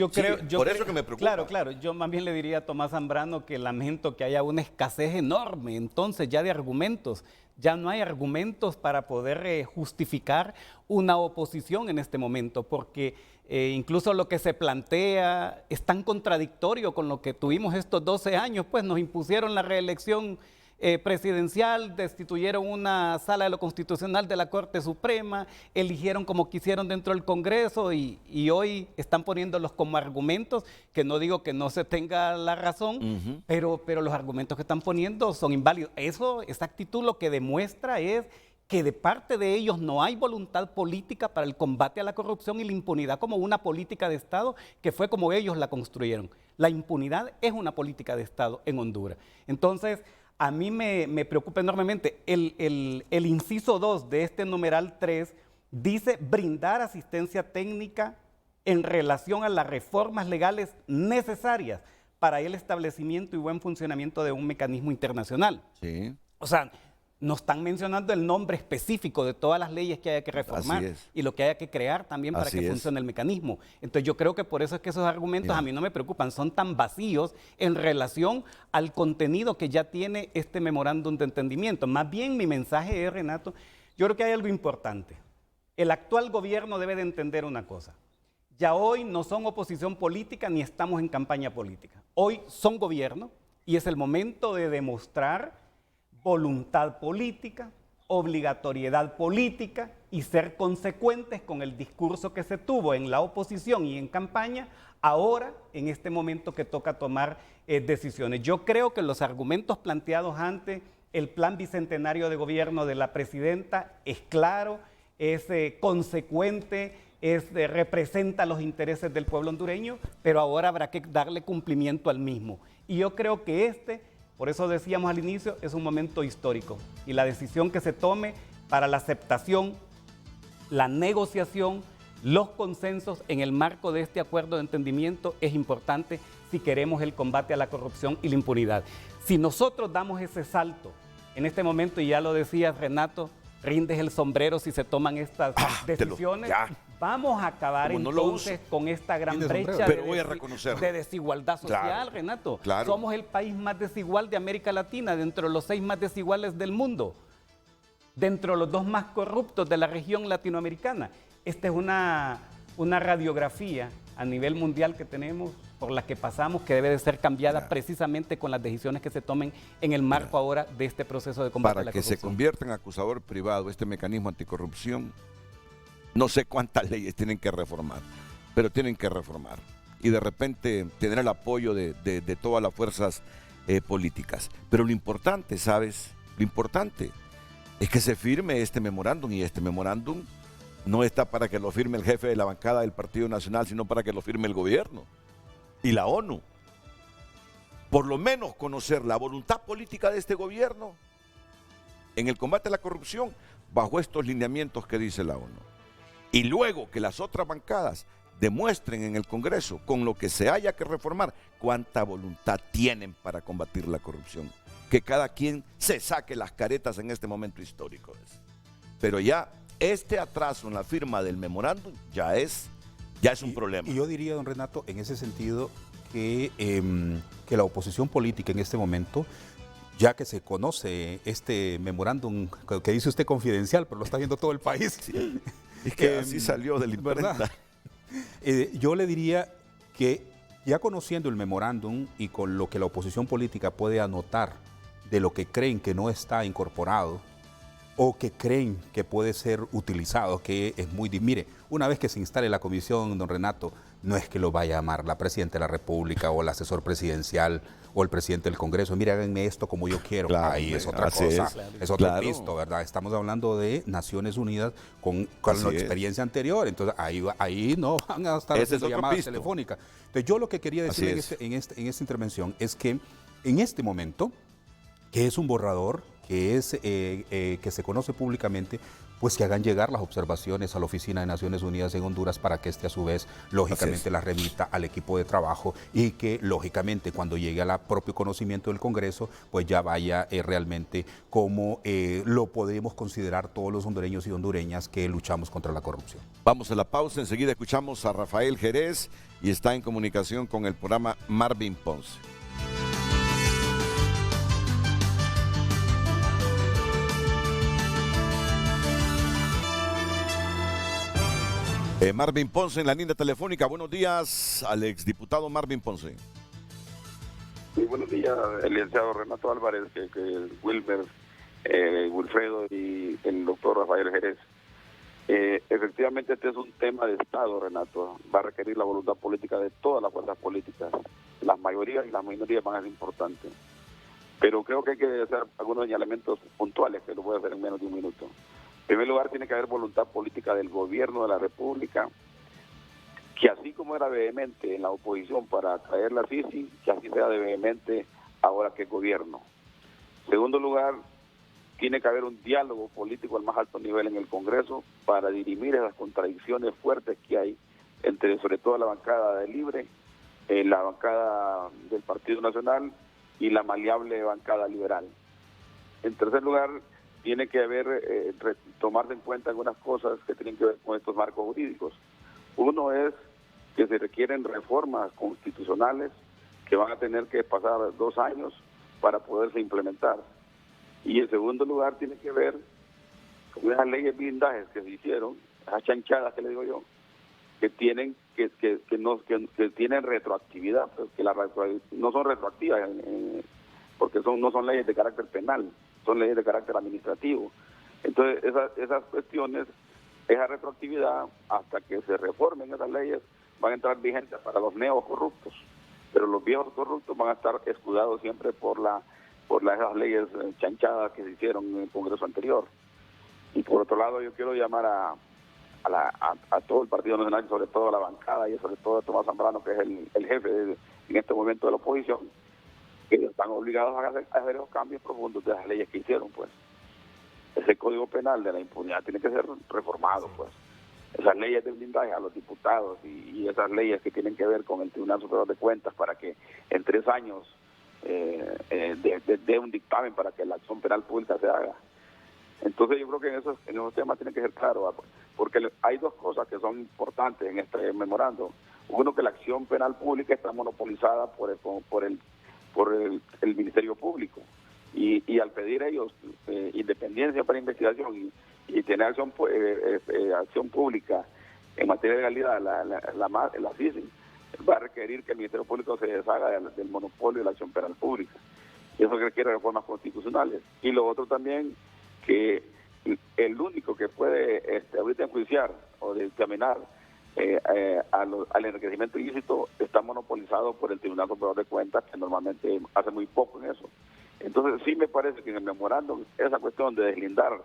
por eso que me preocupa. Claro, yo más bien le diría a Tomás Zambrano que lamento que haya una escasez enorme entonces ya de argumentos. Ya no hay argumentos para poder justificar una oposición en este momento, porque incluso lo que se plantea es tan contradictorio con lo que tuvimos estos 12 años, pues nos impusieron la reelección presidencial, destituyeron una sala de lo constitucional de la Corte Suprema, eligieron como quisieron dentro del Congreso y hoy están poniéndolos como argumentos, que no digo que no se tenga la razón, pero los argumentos que están poniendo son inválidos. Esa actitud lo que demuestra es que de parte de ellos no hay voluntad política para el combate a la corrupción y la impunidad como una política de Estado, que fue como ellos la construyeron. La impunidad es una política de Estado en Honduras. Entonces, a mí me preocupa enormemente. El inciso 2 de este numeral 3 dice brindar asistencia técnica en relación a las reformas legales necesarias para el establecimiento y buen funcionamiento de un mecanismo internacional. O sea, no están mencionando el nombre específico de todas las leyes que haya que reformar y lo que haya que crear también para que funcione el mecanismo. Entonces yo creo que por eso es que esos argumentos a mí no me preocupan, son tan vacíos en relación al contenido que ya tiene este memorándum de entendimiento. Más bien mi mensaje es, Renato, yo creo que hay algo importante. El actual gobierno debe de entender una cosa. Ya hoy no son oposición política ni estamos en campaña política. Hoy son gobierno y es el momento de demostrar voluntad política, obligatoriedad política y ser consecuentes con el discurso que se tuvo en la oposición y en campaña, ahora en este momento que toca tomar decisiones. Yo creo que los argumentos planteados ante el plan bicentenario de gobierno de la presidenta es claro, es consecuente, representa los intereses del pueblo hondureño, pero ahora habrá que darle cumplimiento al mismo. Y yo creo que por eso decíamos al inicio, es un momento histórico y la decisión que se tome para la aceptación la negociación, los consensos en el marco de este acuerdo de entendimiento es importante si queremos el combate a la corrupción y la impunidad. Si nosotros damos ese salto en este momento, y ya lo decías, Renato, rindes el sombrero si se toman estas decisiones, vamos a acabar entonces con esta gran brecha de desigualdad social, claro, Renato. Claro. Somos el país más desigual de América Latina, dentro de los 6 más desiguales del mundo, dentro de los 2 más corruptos de la región latinoamericana. Esta es una radiografía a nivel mundial que tenemos, por la que pasamos, que debe de ser cambiada precisamente con las decisiones que se tomen en el marco ahora de este proceso de combate a la corrupción. Para que se convierta en acusador privado este mecanismo anticorrupción, no sé cuántas leyes tienen que reformar, pero tienen que reformar. Y de repente tener el apoyo de todas las fuerzas políticas. Pero lo importante, ¿sabes? Lo importante es que se firme este memorándum, y este memorándum no está para que lo firme el jefe de la bancada del Partido Nacional, sino para que lo firme el gobierno y la ONU. Por lo menos conocer la voluntad política de este gobierno en el combate a la corrupción bajo estos lineamientos que dice la ONU. Y luego que las otras bancadas demuestren en el Congreso, con lo que se haya que reformar, cuánta voluntad tienen para combatir la corrupción. Que cada quien se saque las caretas en este momento histórico. Pero ya este atraso en la firma del memorándum ya es un problema. Y yo diría, don Renato, en ese sentido, que la oposición política en este momento, ya que se conoce este memorándum que dice usted confidencial, pero lo está viendo todo el país. Sí. Es que así salió de la imprenta. Yo le diría que ya conociendo el memorándum y con lo que la oposición política puede anotar de lo que creen que no está incorporado o que creen que puede ser utilizado, que es muy... Mire, una vez que se instale la comisión, don Renato, no es que lo vaya a llamar la Presidenta de la República o el asesor presidencial o el presidente del Congreso. Mire, háganme esto como yo quiero. Claro, ahí es otra cosa, es otro pisto, ¿verdad? Estamos hablando de Naciones Unidas con la experiencia anterior. Entonces, ahí no van a estar haciendo llamadas telefónicas. Entonces, yo lo que quería decir en esta intervención es que en este momento, que es un borrador, que se conoce públicamente, pues que hagan llegar las observaciones a la Oficina de Naciones Unidas en Honduras para que este a su vez, lógicamente, las remita al equipo de trabajo y que, lógicamente, cuando llegue al propio conocimiento del Congreso, pues ya vaya realmente como lo podemos considerar todos los hondureños y hondureñas que luchamos contra la corrupción. Vamos a la pausa, enseguida escuchamos a Rafael Jerez y está en comunicación con el programa Marvin Ponce. Marvin Ponce en la línea telefónica. Buenos días al exdiputado Marvin Ponce. Sí, buenos días, el licenciado Renato Álvarez, Wilmer, Wilfredo y el doctor Rafael Jerez. Efectivamente, este es un tema de Estado, Renato. Va a requerir la voluntad política de todas las fuerzas políticas. Las mayorías y las minorías van a ser importantes. Pero creo que hay que hacer algunos señalamientos puntuales, que lo voy a hacer en menos de un minuto. En primer lugar, tiene que haber voluntad política del gobierno de la República, que así como era vehemente en la oposición para traer la CICI, que así sea de vehemente ahora que es gobierno. En segundo lugar, tiene que haber un diálogo político al más alto nivel en el Congreso para dirimir esas contradicciones fuertes que hay entre, sobre todo, la bancada de Libre, la bancada del Partido Nacional y la maleable bancada liberal. En tercer lugar, tiene que haber, tomarse en cuenta algunas cosas que tienen que ver con estos marcos jurídicos. Uno es que se requieren reformas constitucionales que van a tener que pasar 2 años para poderse implementar. Y en segundo lugar tiene que ver con esas leyes blindajes que se hicieron, esas chanchadas que le digo yo, que tienen que tienen retroactividad, pues que no son retroactivas porque no son leyes de carácter penal, son leyes de carácter administrativo. Entonces esas cuestiones, esa retroactividad, hasta que se reformen esas leyes, van a entrar vigentes para los neocorruptos, pero los viejos corruptos van a estar escudados siempre por esas leyes chanchadas que se hicieron en el Congreso anterior. Y por otro lado, yo quiero llamar a todo el Partido Nacional, sobre todo a la bancada y sobre todo a Tomás Zambrano, que es el jefe en este momento de la oposición, que están obligados a hacer esos cambios profundos de las leyes que hicieron, pues. Ese Código Penal de la impunidad tiene que ser reformado, pues. Esas leyes de blindaje a los diputados y esas leyes que tienen que ver con el Tribunal Superior de Cuentas para que en 3 años dé un dictamen para que la acción penal pública se haga. Entonces yo creo que en esos temas tiene que ser claro, porque hay 2 cosas que son importantes en este memorando. Uno, que la acción penal pública está monopolizada por el Ministerio Público. Y al pedir ellos independencia para investigación y tener acción pública en materia de legalidad, la CICI, va a requerir que el Ministerio Público se deshaga del monopolio de la acción penal pública. Y eso requiere reformas constitucionales. Y lo otro también, que el único que puede ahorita enjuiciar o dictaminar al enriquecimiento ilícito está monopolizado por el Tribunal Superior de Cuentas, que normalmente hace muy poco en eso. Entonces sí me parece que en el memorándum esa cuestión de deslindar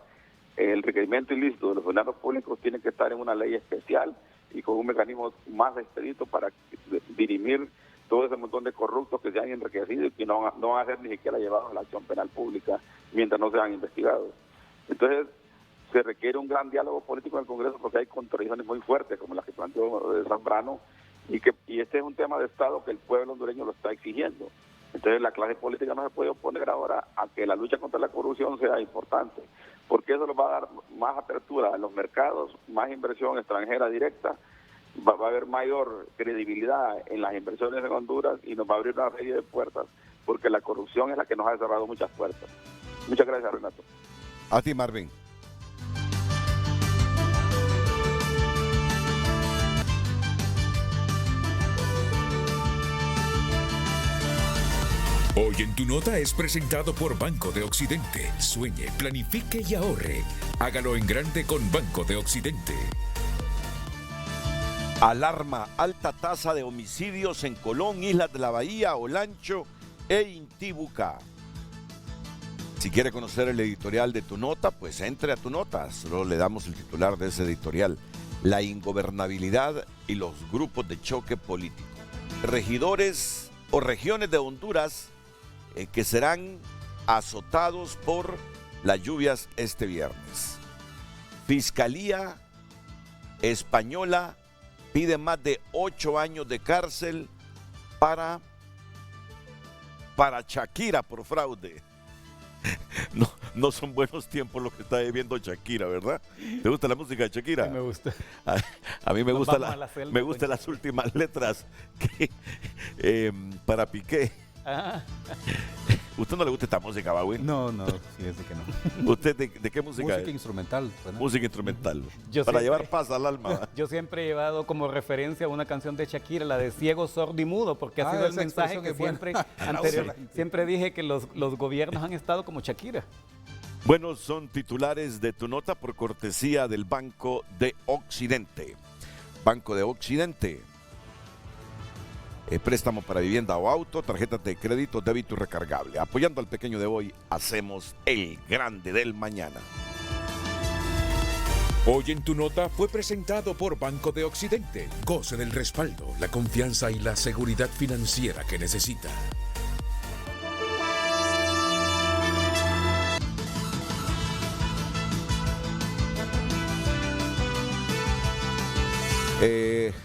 el enriquecimiento ilícito de los funcionarios públicos tiene que estar en una ley especial y con un mecanismo más expedito para dirimir todo ese montón de corruptos que se han enriquecido y que no van a ser ni siquiera llevados a la acción penal pública mientras no sean investigados. Entonces se requiere un gran diálogo político en el Congreso porque hay contradicciones muy fuertes como las que planteó Zambrano y este es un tema de Estado que el pueblo hondureño lo está exigiendo. Entonces la clase política no se puede oponer ahora a que la lucha contra la corrupción sea importante, porque eso nos va a dar más apertura en los mercados, más inversión extranjera directa, va a haber mayor credibilidad en las inversiones en Honduras y nos va a abrir una serie de puertas, porque la corrupción es la que nos ha cerrado muchas puertas. Muchas gracias, Renato. A ti, Marvin. Hoy en Tu Nota es presentado por Banco de Occidente. Sueñe, planifique y ahorre. Hágalo en grande con Banco de Occidente. Alarma: alta tasa de homicidios en Colón, Islas de la Bahía, Olancho e Intibucá. Si quiere conocer el editorial de Tu Nota, pues entre a Tu Nota. Solo le damos el titular de ese editorial: la ingobernabilidad y los grupos de choque político. Regidores o regiones de Honduras que serán azotados por las lluvias este viernes. Fiscalía española pide más de 8 años de cárcel para Shakira por fraude. No son buenos tiempos los que está viviendo Shakira, ¿verdad? ¿Te gusta la música de Shakira? Sí, me gusta. A mí me gustan las últimas letras para Piqué. ¿Usted no le gusta esta música, Bawin? No, sí, es de que no. ¿Usted de qué música es? Música instrumental. Música instrumental. Para llevar paz al alma. Yo siempre he llevado como referencia una canción de Shakira, la de Ciego, Sordo y Mudo, porque ha sido el mensaje que siempre dije que los gobiernos han estado como Shakira. Bueno, son titulares de Tu Nota por cortesía del Banco de Occidente. Banco de Occidente. Préstamo para vivienda o auto, tarjetas de crédito, débito recargable. Apoyando al pequeño de hoy, hacemos el grande del mañana. Hoy en Tu Nota fue presentado por Banco de Occidente. Goce del respaldo, la confianza y la seguridad financiera que necesita.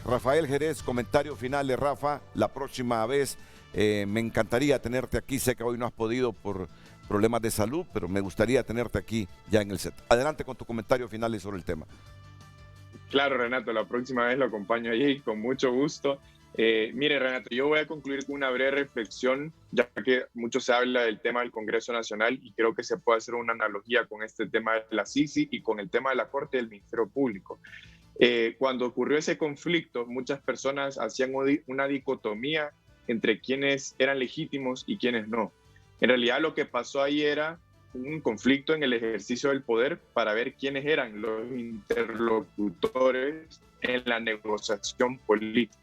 Rafael Jerez, comentario final de Rafa. La próxima vez me encantaría tenerte aquí. Sé que hoy no has podido por problemas de salud, pero me gustaría tenerte aquí ya en el set. Adelante con tu comentario final sobre el tema. Claro, Renato, la próxima vez lo acompaño allí con mucho gusto. Mire, Renato, yo voy a concluir con una breve reflexión, ya que mucho se habla del tema del Congreso Nacional y creo que se puede hacer una analogía con este tema de la CICI y con el tema de la Corte del Ministerio Público. Cuando ocurrió ese conflicto, muchas personas hacían una dicotomía entre quienes eran legítimos y quienes no. En realidad lo que pasó ahí era un conflicto en el ejercicio del poder para ver quiénes eran los interlocutores en la negociación política.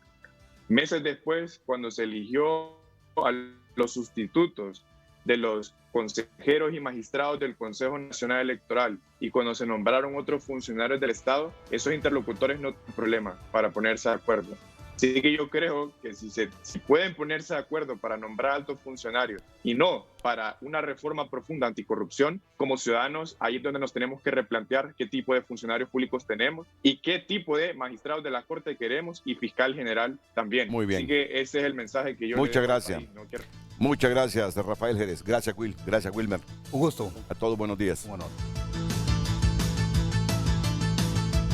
Meses después, cuando se eligió a los sustitutos de los consejeros y magistrados del Consejo Nacional Electoral y cuando se nombraron otros funcionarios del Estado, esos interlocutores no tienen problema para ponerse de acuerdo. Así que yo creo que si pueden ponerse de acuerdo para nombrar altos funcionarios y no para una reforma profunda anticorrupción, como ciudadanos, ahí es donde nos tenemos que replantear qué tipo de funcionarios públicos tenemos y qué tipo de magistrados de la Corte queremos y fiscal general también. Muy bien. Así que ese es el mensaje que yo Muchas le doy al gracias. país. No quiero... Muchas gracias, Rafael Jerez. Gracias, Will. Gracias, Wilmer. Un gusto. A todos, buenos días. Bueno.